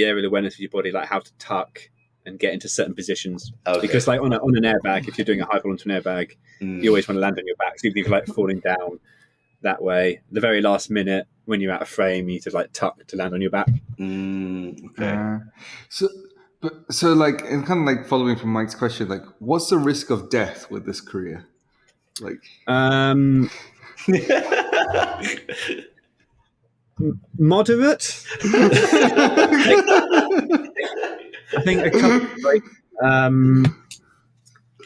aerial awareness of your body, like how to tuck and get into certain positions. Okay. Because like on an airbag, if you're doing a high fall onto an airbag, you always want to land on your back. So even if you're like falling down that way, the very last minute when you're out of frame, you need to like tuck to land on your back. Okay. So like, and kind of like following from Mike's question, like, what's the risk of death with this career? Like, moderate. I think a couple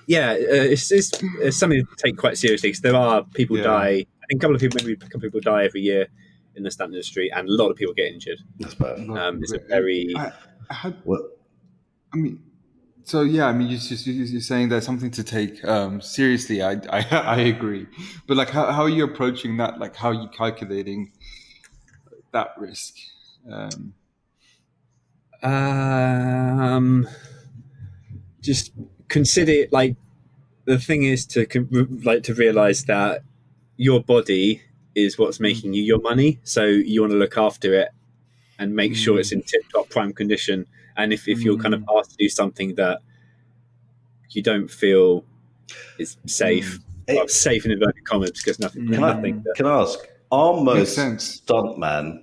it's something to take quite seriously, because there are people die. I think a couple of people die every year in the stunt industry, and a lot of people get injured. That's bad. It's a very so yeah, I mean, you're saying there's something to take seriously. I agree, but like, how are you approaching that? Like, how are you calculating that risk? Just consider it, like, the thing is to realize that your body is what's making you your money, so you want to look after it and make sure it's in tip-top prime condition. And if you're kind of asked to do something that you don't feel is safe, safe in inverted commas, because nothing. Can I ask? Are most stuntmen,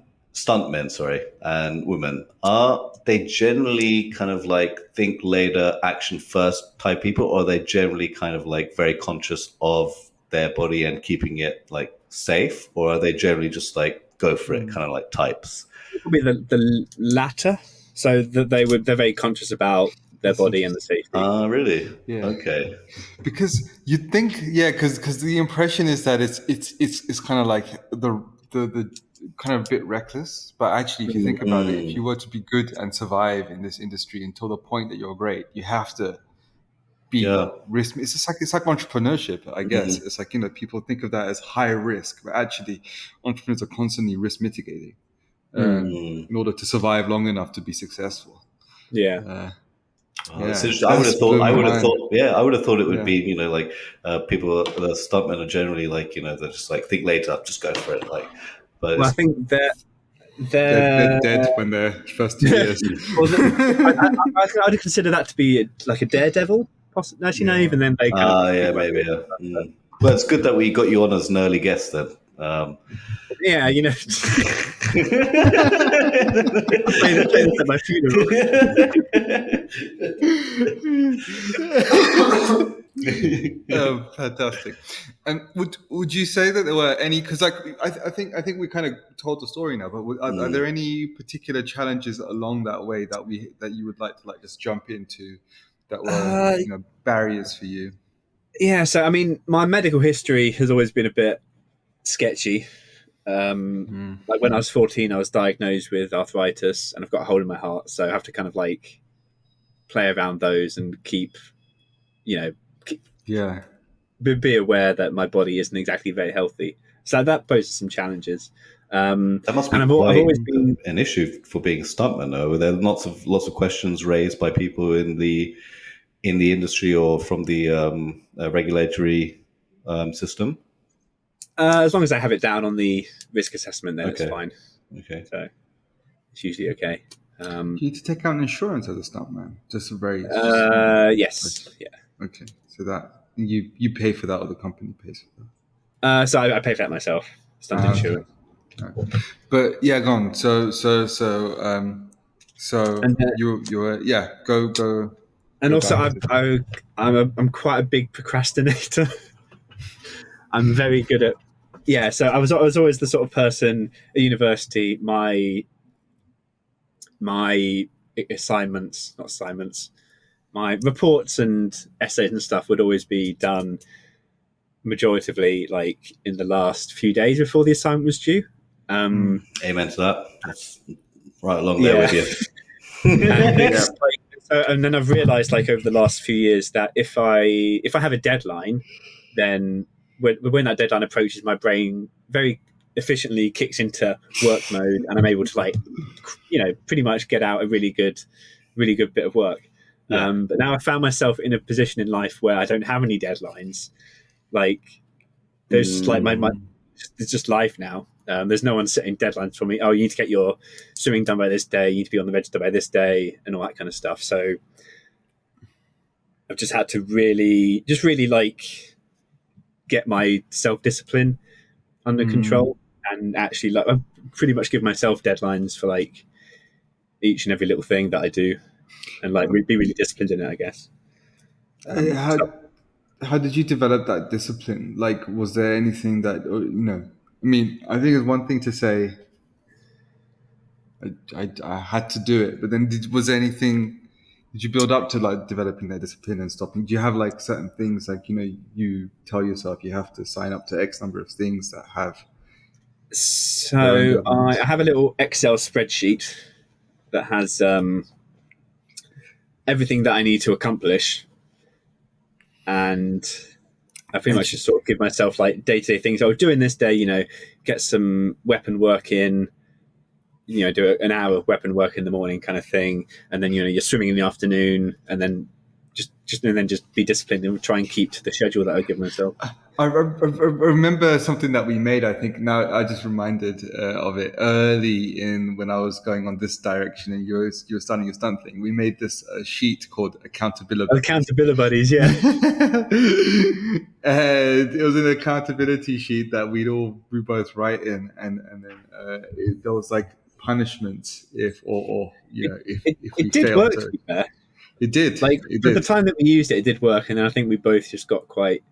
and women, are they generally kind of like think later, action first type people, or are they generally kind of like very conscious of their body and keeping it like safe, or are they generally just like go for it, kind of like types? Probably the latter. So that they're very conscious about their body and the safety. Really? Yeah. Okay. Because you think, because the impression is that it's kind of like the kind of a bit reckless, but actually, if you think about it, if you were to be good and survive in this industry until the point that you're great, you have to be risk. It's just it's like entrepreneurship, I guess. It's like, people think of that as high risk, but actually, entrepreneurs are constantly risk mitigating in order to survive long enough to be successful. Yeah. I would have thought it would be, like people, the stuntmen are generally like, they're just like, think later, just go for it. Like, but I think they're dead when they're first 2 years. I'd consider that to be like a daredevil. Possibly, actually, no. Even then, they maybe. Well, it's good that we got you on as an early guest then. Yeah, play this at my funeral. Fantastic. And would you say that there were any? Because like I think we kind of told the story now, but are there any particular challenges along that way that you would like to like just jump into that were barriers for you? Yeah. So I mean, my medical history has always been a bit sketchy. Like when I was 14, I was diagnosed with arthritis, and I've got a hole in my heart, so I have to kind of like play around those and keep be aware that my body isn't exactly very healthy. So that poses some challenges. That must be I've always been an issue for being a stuntman, though. There are lots of questions raised by people in the industry or from the regulatory system. As long as I have it down on the risk assessment, then it's fine. Okay. So it's usually okay. You need to take out an insurance as a stuntman. Just a very yes. Okay. Yeah. Okay. So that you pay for that, or the company pays for that? So I pay for that myself. Stunt insurance. Okay. But yeah, go on. So you're go. And also, I'm quite a big procrastinator. I'm very good at so I was always the sort of person at university. My my reports and essays and stuff would always be done majoritively like in the last few days before the assignment was due. Amen to that. That's right along there with you. And then I've realized, like, over the last few years, that if I have a deadline, then when that deadline approaches, my brain very efficiently kicks into work mode, and I'm able to like, pretty much get out a really good bit of work. Yeah. But now I found myself in a position in life where I don't have any deadlines. Like there's like my it's just life now. There's no one setting deadlines for me. Oh, you need to get your swimming done by this day. You need to be on the register by this day, and all that kind of stuff. So I've just had to really like get my self-discipline under control, and actually like I pretty much give myself deadlines for like each and every little thing that I do, and like be really disciplined in it, I guess. How did you develop that discipline? Like, was there anything that I mean, I think it's one thing to say I had to do it, but then was there anything? Did you build up to like developing that discipline and stopping? Do you have like certain things like you tell yourself you have to sign up to X number of things that have their own So I deadlines? have a little Excel spreadsheet that has everything that I need to accomplish, and I pretty much just sort of give myself like day-to-day things. Oh, doing this day, get some weapon work in, do an hour of weapon work in the morning kind of thing, and then you're swimming in the afternoon, and then just be disciplined and try and keep to the schedule that I give myself. I remember something that we made. I think now I just reminded of it early in when I was going on this direction, and you were starting your stunt thing. We made this sheet called accountability. Accountability buddies, yeah. And it was an accountability sheet that we both write in, and then there was like punishments if if we It did failed work. to. To be fair. It did. Like It for the did. time that we used it, it did work, and then I think we both just got quite.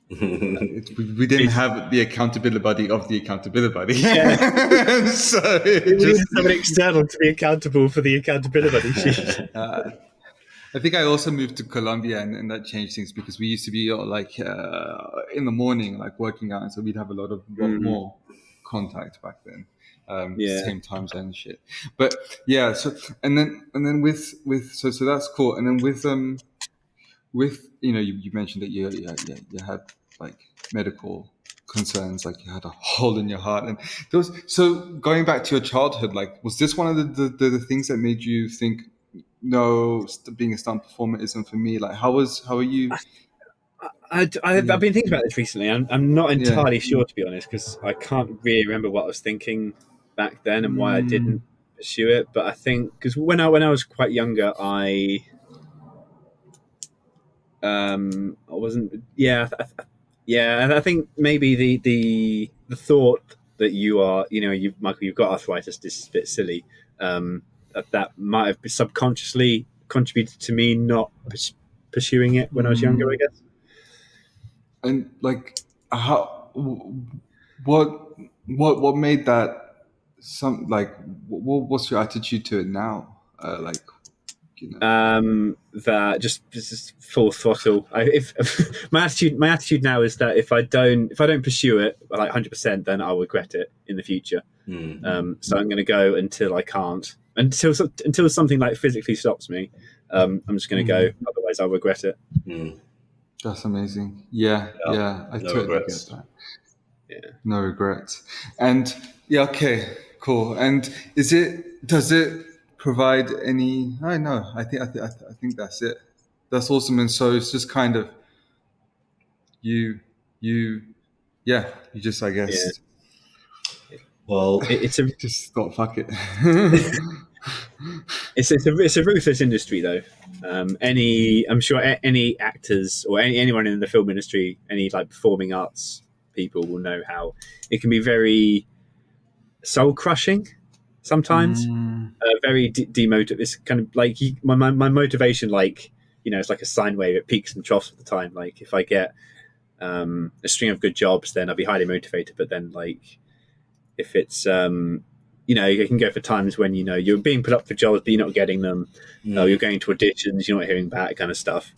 We didn't have the accountability buddy of the accountability buddy. Yeah. So We needed someone external to be accountable for the accountability buddy sheet. I think I also moved to Colombia, and that changed things because we used to be like in the morning, like working out, and so we'd have a lot more contact back then. Yeah. Same time zone and shit. But yeah, so and then with so that's cool. And then with you mentioned that you had like medical concerns, like you had a hole in your heart, and those. So going back to your childhood, like was this one of the things that made you think, no, being a stunt performer isn't for me? Like how are you? I've been thinking about this recently. I'm not Yeah. entirely sure, to be honest, because I can't really remember what I was thinking back then and why I didn't pursue it. But I think because when I was quite younger, I wasn't. Yeah, I think maybe the thought that you are, Michael, you've got arthritis. This is a bit silly. That might have subconsciously contributed to me not pursuing it when I was younger, I guess. And like how what made that some like what's your attitude to it now? Like that just full throttle. If my attitude now is that if I don't pursue it like 100%, then I'll regret it in the future. So I'm going to go until I can't, until something like physically stops me. I'm just going to go. Otherwise, I'll regret it. That's amazing. Yeah. I totally regrets. get that. Yeah. No regrets. And yeah, okay, cool. And does it provide any? I know. I think that's it. That's awesome. And so it's just kind of you just I guess Well, it's a just thought fuck it. it's a ruthless industry though. I'm sure any actors or anyone in the film industry, any like performing arts people will know how it can be very soul crushing sometimes. Very demotivated. It's kind of like my motivation, like it's like a sine wave. It peaks and troughs at the time. Like if I get a string of good jobs, then I'll be highly motivated. But then like if it's you can go for times when you're being put up for jobs but you're not getting them. You're going to auditions, you're not hearing back, kind of stuff.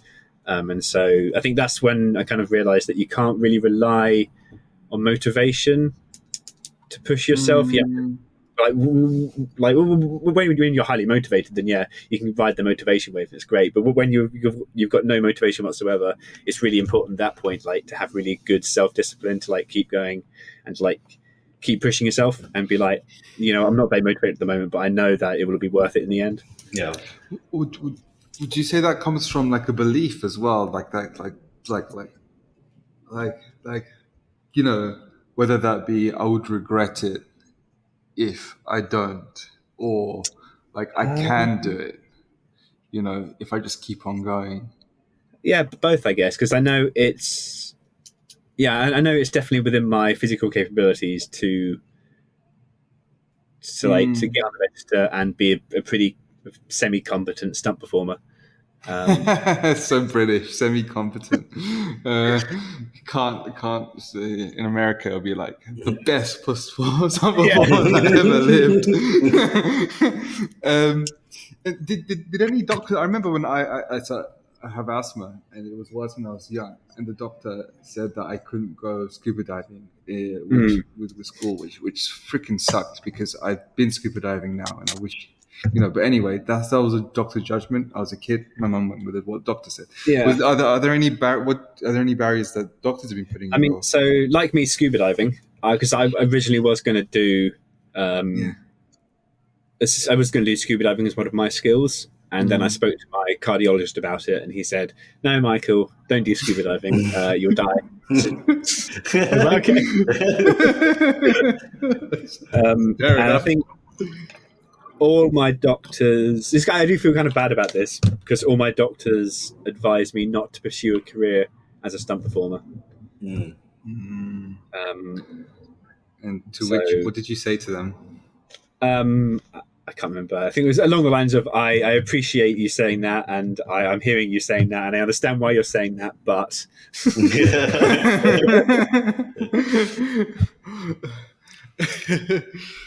And so I think that's when I kind of realized that you can't really rely on motivation to push yourself. You have to when you're highly motivated, then yeah, you can ride the motivation wave. It's great. But when you've got no motivation whatsoever, it's really important at that point, like to have really good self discipline to like keep going and to like keep pushing yourself and be like, I'm not very motivated at the moment, but I know that it will be worth it in the end. Yeah. Would you say that comes from like a belief as well, like that, like whether that be I would regret it if I don't, or like I can do it, if I just keep on going. Yeah, both, I guess, because I know I know it's definitely within my physical capabilities to get on the register and be a pretty semi-competent stunt performer. So British, semi-competent. Can't say, in America it'll be like the best stunt performer that ever lived. Did any doctor? I remember when I have asthma, and it was worse when I was young, and the doctor said that I couldn't go scuba diving with school, which freaking sucked because I've been scuba diving now, and I wish. But anyway, that was a doctor's judgment. I was a kid. My mum went with it. What the doctor said. Yeah. Are there any barriers that doctors have been putting? I mean, so like me, scuba diving, because I originally was going to do. I was going to do scuba diving as one of my skills, and then I spoke to my cardiologist about it, and he said, "No, Michael, don't do scuba diving. You'll die." I was like, okay. And I think all my doctors, I do feel kind of bad about this because all my doctors advised me not to pursue a career as a stunt performer. And which, what did you say to them? I can't remember. I think it was along the lines of, I appreciate you saying that, and I'm hearing you saying that, and I understand why you're saying that, but...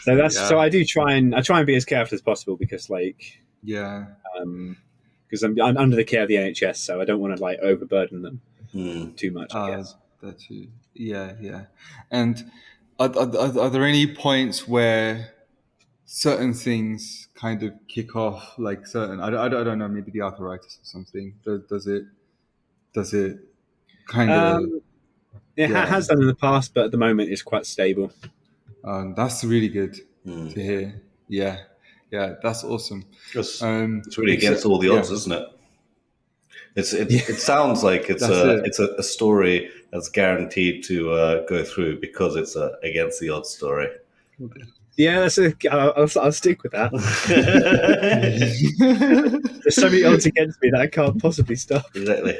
So I do try and be as careful as possible because because I'm under the care of the NHS, so I don't want to overburden them too much. I guess. Yeah. And are there any points where certain things kind of kick off, like certain I don't know, maybe the arthritis or something? Does it kind of? It has done in the past, but at the moment it's quite stable. That's really good to hear. Yeah, that's awesome. It's really against all the odds, isn't it? It sounds like it's a story that's guaranteed to go through because it's a against the odds story. Yeah, I'll stick with that. There's so many odds against me that I can't possibly stop. Exactly.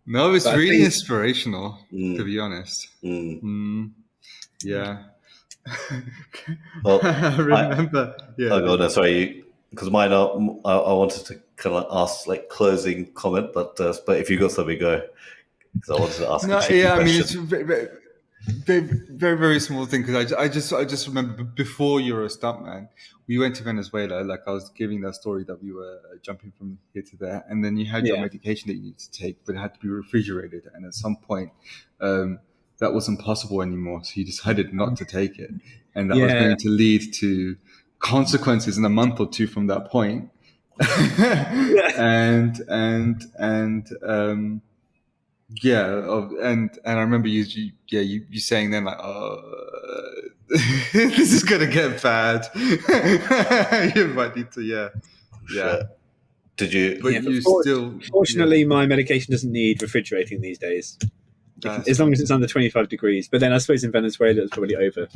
No, it's really inspirational, to be honest. Yeah. Well, I remember. Oh god, sorry. Because mine I wanted to kind of ask closing comment, but if you got something, go. Because I wanted to ask. I mean, it's very, very, very small thing. Because I just remember before you were a stuntman, we went to Venezuela. Like I was giving that story that we were jumping from here to there, and then you had your medication that you needed to take, but it had to be refrigerated. And at some point, that wasn't possible anymore. So you decided not to take it, and that was going to lead to consequences in a month or two from that point. and I remember you saying then this is gonna get bad. You might need to Sure. Did you? But you still. Fortunately, my medication doesn't need refrigerating these days. As long as it's under 25 degrees. But then I suppose in Venezuela it's probably over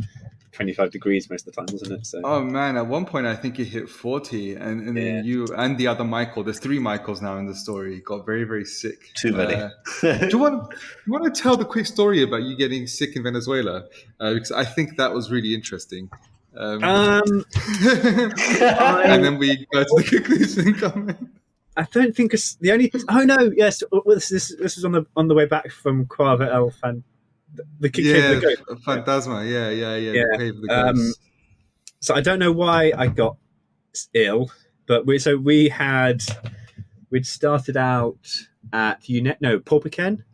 25 degrees most of the time, wasn't it? So. Oh man, at one point I think it hit 40, and then you and the other Michael, there's 3 Michaels now in the story, got very, very sick. Too many. Do you want to tell the quick story about you getting sick in Venezuela? Because I think that was really interesting. And then we go to the conclusion comment. I don't think it's the only. Oh no! Yes, this was on the way back from Quava El Fan, the Cave of the Ghost. Phantasma. Yeah. The Cave of the Ghost. So I don't know why I got ill, but we'd started out at Porpiken.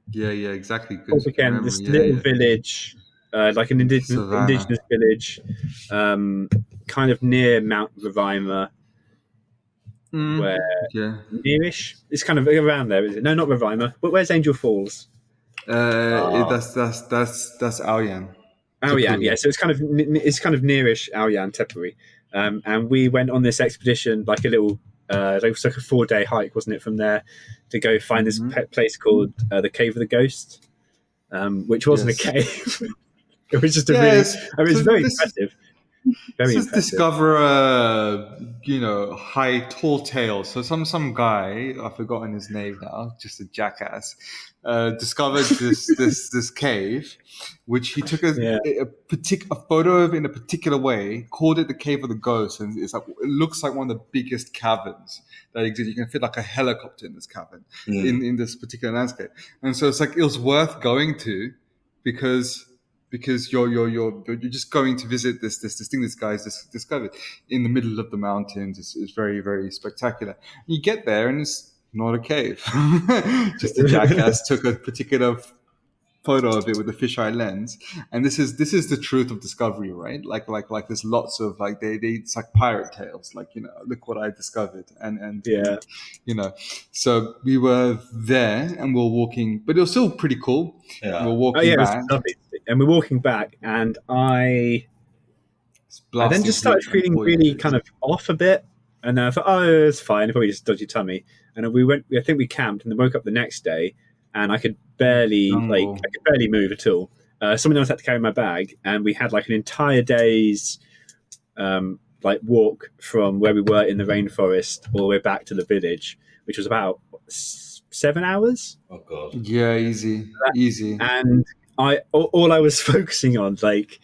Yeah, exactly. Porpiken, this little village like an Savannah. indigenous village, kind of near Mount Roraima, where Yeah. nearish. It's kind of around there, is it? No, not Roraima. But where's Angel Falls? Ah, That's Aoyan. Aoyan, yeah. Tapu. So it's kind of nearish Aoyan Tepuri, and we went on this expedition, like a little, it was like a 4-day hike, wasn't it, from there to go find this place called the Cave of the Ghost, which wasn't a Yes. cave. It was just a really, Yes. I mean, it's So very this impressive, very This is impressive. discover high tall tale. So some guy, I've forgotten his name now, just a jackass, discovered this cave, which he took Yeah, a photo of in a particular way, called it the Cave of the Ghost, and it looks like one of the biggest caverns that exist. You can fit like a helicopter in this cavern in this particular landscape, and so it's like it was worth going to because you're just going to visit this thing this guy's discovered in the middle of the mountains. It's very, very spectacular. You get there and it's not a cave. Just a jackass took a particular photo of it with a fisheye lens, and this is the truth of discovery, right? Like there's lots of like they it's like pirate tales, like look what I discovered, and yeah. so we were there and we were walking, but it was still pretty cool. We yeah. were Oh yeah, walking it was back. lovely. And we're walking back, and It's I then blasting just started heat and feeling really poisonous. kind of off a bit, and I thought, oh, it's fine, probably just a dodgy tummy. And we went. I think we camped, and then woke up the next day, and I could Jungle. barely move at all. Someone else had to carry my bag, and we had like an entire day's like walk from where we were in the rainforest all the way back to the village, which was about 7 hours. Oh God. Yeah, easy. And all I was focusing on, like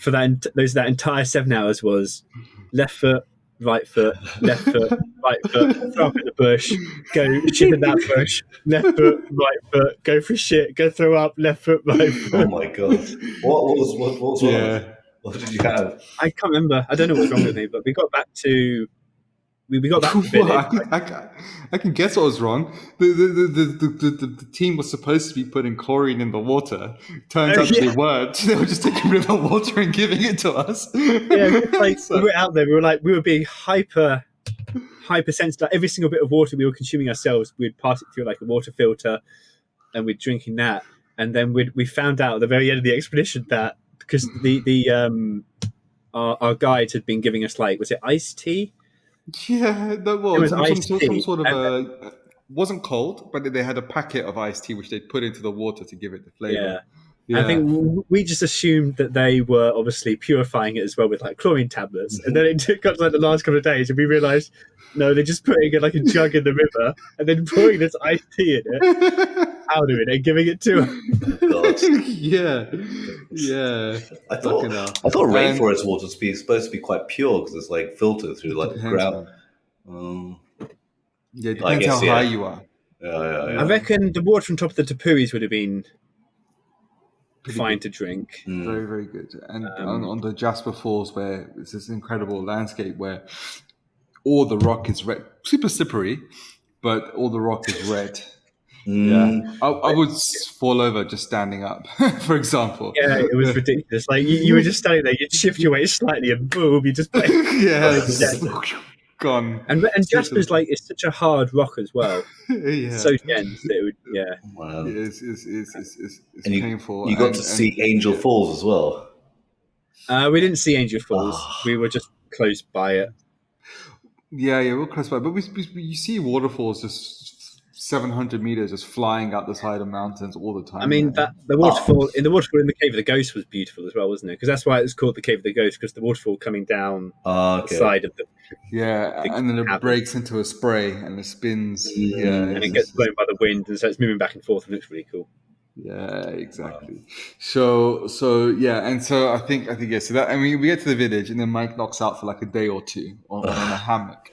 for that entire 7 hours, was left foot, right foot, left foot, right foot, throw up in the bush, go shit in that bush, left foot, right foot, go for shit, go throw up, left foot, right Oh foot. my God. What was wrong with you? Yeah. What did you have? I can't remember. I don't know what's wrong with me, but we got back to the Well, village. I can guess what was wrong. The team was supposed to be putting chlorine in the water. Turns Oh out that they yeah, weren't. They were just taking river water and giving it to us. yeah. Just like we So, were out there, we were being hyper sensitive. Like every single bit of water we were consuming ourselves, we'd pass it through like a water filter, and we're drinking that. And then we found out at the very end of the expedition that because our guide had been giving us, like, was it iced tea? yeah, that It was was iced some tea, sort of and a wasn't cold, but they had a packet of iced tea which they put into the water to give it the flavor. yeah. I Yeah. think we just assumed that they were obviously purifying it as well with like chlorine tablets, and then it got to like the last couple of days, and we realised no, they're just putting it like a jug in the river and then pouring this iced tea in it, powder in it, and giving it to us. God. Yeah, yeah. I Fucking thought hell. I thought And rainforest water is supposed to be quite pure because it's like filtered through it like the depends, ground. man. Um, Yeah, it I depends how guess high yeah. you are. Yeah. I reckon the water on top of the tapuris would have been Pretty fine good. to drink. Very, very good. And on the Jasper Falls, where it's this incredible landscape where all the rock is red, super slippery, but all the rock is red. Yeah, I would fall over just standing up, for example. Yeah, it was ridiculous. Like you were just standing there, you'd shift your weight slightly, and boom, you just play. Yeah, dead. gone. And Straight to Jasper's like it's such a hard rock as well. It's yeah. so dense that it would Wow. It's And painful. you got to see Angel Falls as well. We didn't see Angel Falls. Ah. We were just close by it. Yeah, we're close by, but you see waterfalls just 700 meters just flying out the side of mountains all the time. I mean, there. that the waterfall in the Cave of the Ghost was beautiful as well, wasn't it? Because that's why it was called the Cave of the Ghost, because the waterfall coming down the side of the and then it cavern. breaks into a spray and it spins. Yeah, and it gets blown by the wind, and so it's moving back and forth, and it looks really cool. yeah, exactly. So yeah, and so I think yeah. So that, I mean, we get to the village, and then Mike knocks out for like a day or two on a hammock,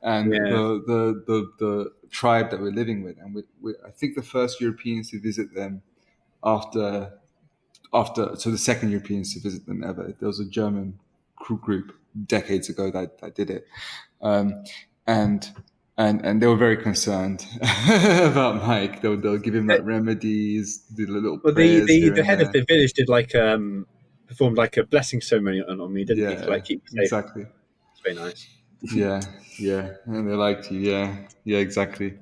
and Yeah. the tribe that we're living with, and I think the first Europeans to visit them after so the second Europeans to visit them ever. There was a German crew group decades ago that did it, and and they were very concerned about Mike. They'll give him like remedies, do little Well, prayers here the and head of there. the village did performed like a blessing ceremony on me, didn't he? To Yeah, like keep me safe. exactly. It's very nice. Yeah, and they liked you. Yeah, exactly.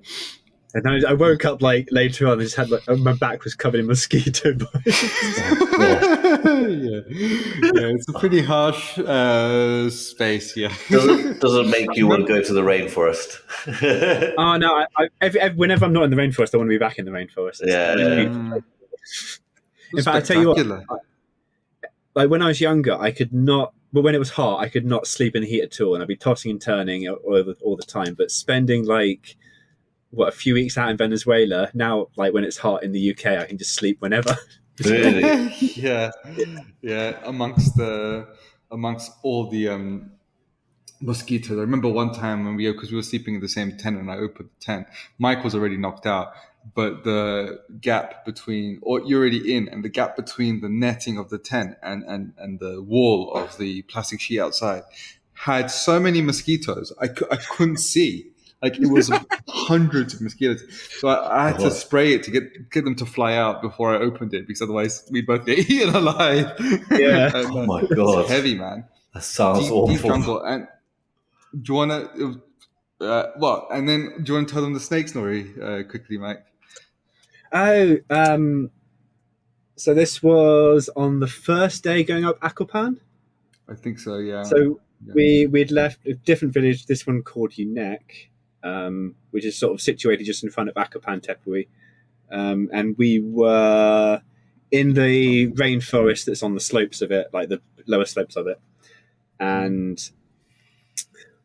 And then I woke up like later on and just had like my back was covered in mosquito bites. Yeah, it's a pretty harsh space. Yeah. Doesn't make you want to go to the rainforest. Oh no! Whenever I'm not in the rainforest, I want to be back in the rainforest. It's Yeah, the most yeah. beautiful place. In fact, I tell you what, like when I was younger, I could not. But when it was hot, I could not sleep in the heat at all, and I'd be tossing and turning all the time. But spending like a few weeks out in Venezuela now, like when it's hot in the UK, I can just sleep whenever. Really? Yeah. Amongst all the mosquitoes. I remember one time when because we were sleeping in the same tent, and I opened the tent. Mike was already knocked out, but the gap between, or you're already in, and the gap between the netting of the tent and the wall of the plastic sheet outside had so many mosquitoes. I couldn't see. Like it was hundreds of mosquitoes. So I had to spray it to get them to fly out before I opened it, because otherwise we'd both get eaten alive. Yeah. And, Oh my God. it's heavy, man. That sounds Deep awful. jungle. And do you want to? What? And then do you want to tell them the snake story quickly, Mike? Oh, so this was on the first day going up Akilpan. I think so. Yeah. So Yeah. we'd left a different village. This one called Unek, which is sort of situated just in front of Akilpan Tepui, and we were in the rainforest that's on the slopes of it, like the lower slopes of it, and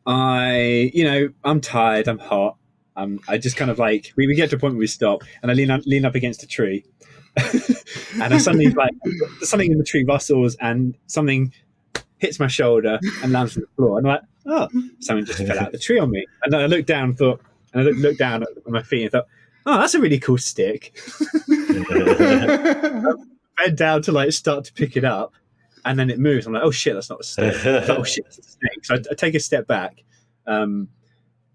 I'm tired, I'm hot. I just kind of like we get to a point where we stop, and I lean up against a tree, and I suddenly like something in the tree rustles, and something hits my shoulder and lands on the floor, and I'm like, oh, something just fell out of the tree on me. And then I looked down, looked down at my feet, and thought, oh, that's a really cool stick. I bent down to like start to pick it up, and then it moves. I'm like, oh shit, that's not a stick. Like, oh shit, that's a snake. So I take a step back, and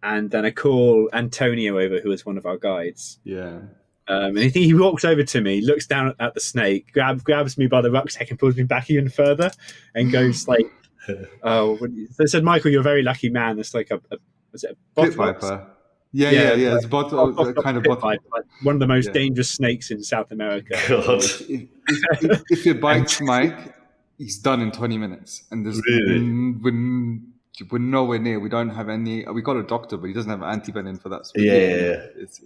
then I call Antonio over, who is one of our guides. Yeah. And he walks over to me, looks down at the snake, grabs me by the rucksack and pulls me back even further, and goes like, "Oh," they said, "Michael, you're a very lucky man." It's like was it a Pit viper? Yeah. It's kind of pit viper, like one of the most dangerous snakes in South America. God. If it bites Mike, he's done in 20 minutes, and there's we're nowhere near. We don't have any. We got a doctor, but he doesn't have antivenom for that. So it's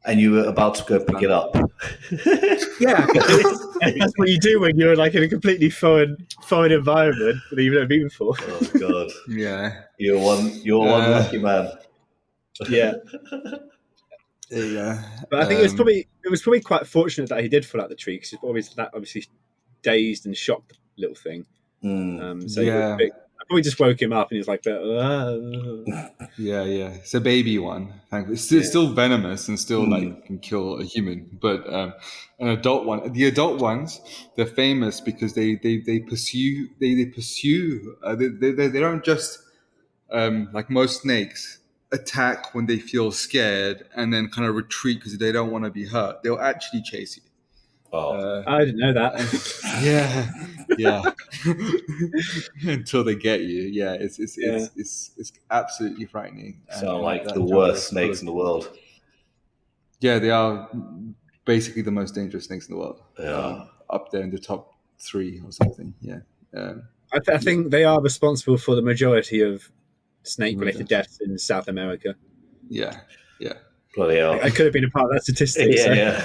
and you were about to go pick it up. Yeah, that's what you do when you're like in a completely foreign environment that you've never been before. Oh God! Yeah, you're one lucky man. Yeah, yeah. But I think it was probably quite fortunate that he did fall out the tree, because it's obviously dazed and shocked little thing. I probably just woke him up, and he was like, Yeah. It's a baby one. Thankfully, it's still venomous and still like can kill a human. But an adult one, the adult ones, they're famous because they pursue. They don't just like most snakes attack when they feel scared and then kind of retreat because they don't want to be hurt. They'll actually chase you. Oh, I didn't know that. Yeah. Until they get you. Yeah, it's absolutely frightening. Sound like the worst snakes in the world. Yeah, they are basically the most dangerous snakes in the world. Yeah, up there in the top 3 or something. Yeah. I think they are responsible for the majority of snake-related deaths in South America. Yeah. Bloody hell! I could have been a part of that statistic. Yeah.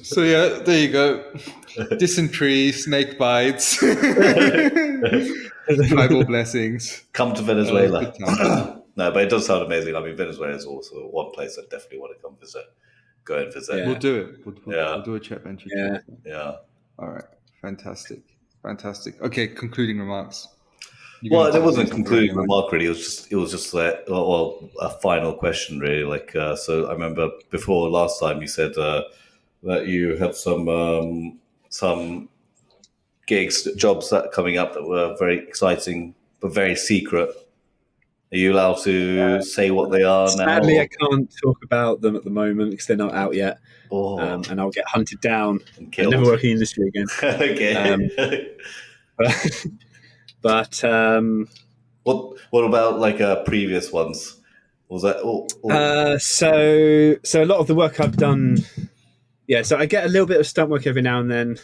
So yeah, there you go. Dysentery, snake bites, tribal blessings. Come to Venezuela. No, but it does sound amazing. I mean, Venezuela is also one place I definitely want to come visit. Go and visit. Yeah. We'll do it. We'll do a chat venture. Yeah. All right. Fantastic. Okay, concluding remarks. Well, there wasn't a concluding remark really. It was just like, a final question really. Like, so I remember before last time you said that you had some gigs, jobs that coming up that were very exciting but very secret. Are you allowed to say what they are now? Sadly, I can't talk about them at the moment because they're not out yet, Oh, and I'll get hunted down and killed. never work in the industry again. Okay. But what about like previous ones? Was that so a lot of the work I've done, yeah. So I get a little bit of stunt work every now and then,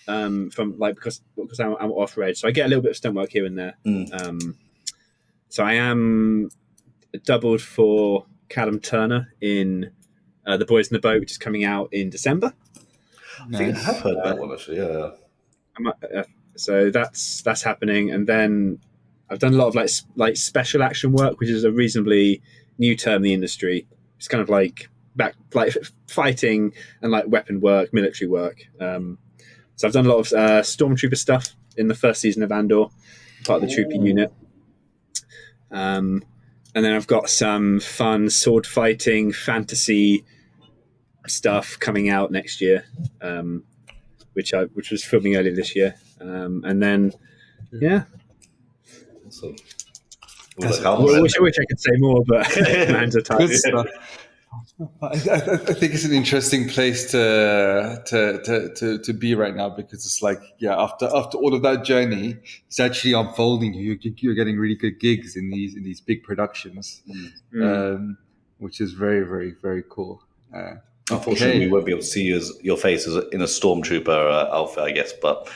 from like because I'm off road, so I get a little bit of stunt work here and there. So I am doubled for Callum Turner in The Boys in the Boat, which is coming out in December. I think I have heard that one actually. Yeah. So that's happening, and then I've done a lot of like special action work, which is a reasonably new term in the industry. It's kind of like fighting and like weapon work, military work. So I've done a lot of stormtrooper stuff in the first season of Andor, part of the trooper unit. And then I've got some fun sword fighting fantasy stuff coming out next year, which was filming earlier this year. And then, yeah. Awesome. I wish I could say more, but man's a Good stuff. I think it's an interesting place to be right now, because it's like, yeah, after all of that journey, it's actually unfolding. You're getting really good gigs in these big productions, which is very, very, very cool. Unfortunately, we won't be able to see your face in a stormtrooper outfit, I guess, but.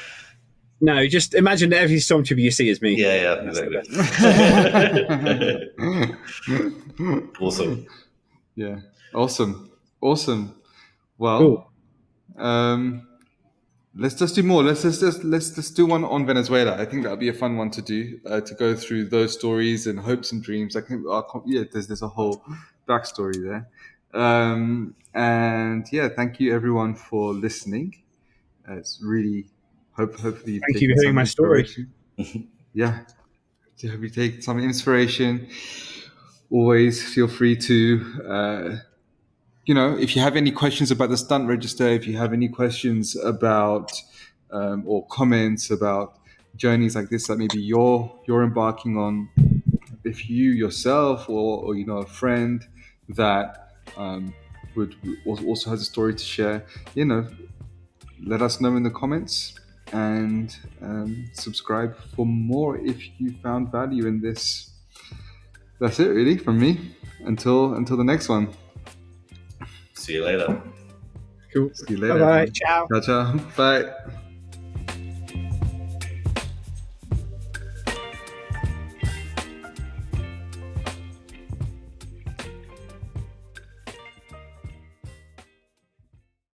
No, just imagine that every stormtrooper you see is me. Yeah, exactly. Awesome. Yeah, awesome. Well, cool. Let's just do more. Let's just do one on Venezuela. I think that'll be a fun one to do, to go through those stories and hopes and dreams. I think, there's a whole backstory there. And yeah, thank you everyone for listening. It's really hopefully thank you for hearing my story. Yeah, I hope you take some inspiration. Always feel free to. If you have any questions about the stunt register, if you have any questions about or comments about journeys like this that maybe you're embarking on, if you yourself or a friend that would also has a story to share, let us know in the comments, and subscribe for more if you found value in this. That's it really from me. Until the next one. See you later. Cool. See you later. Bye. Ciao. Ciao. Bye.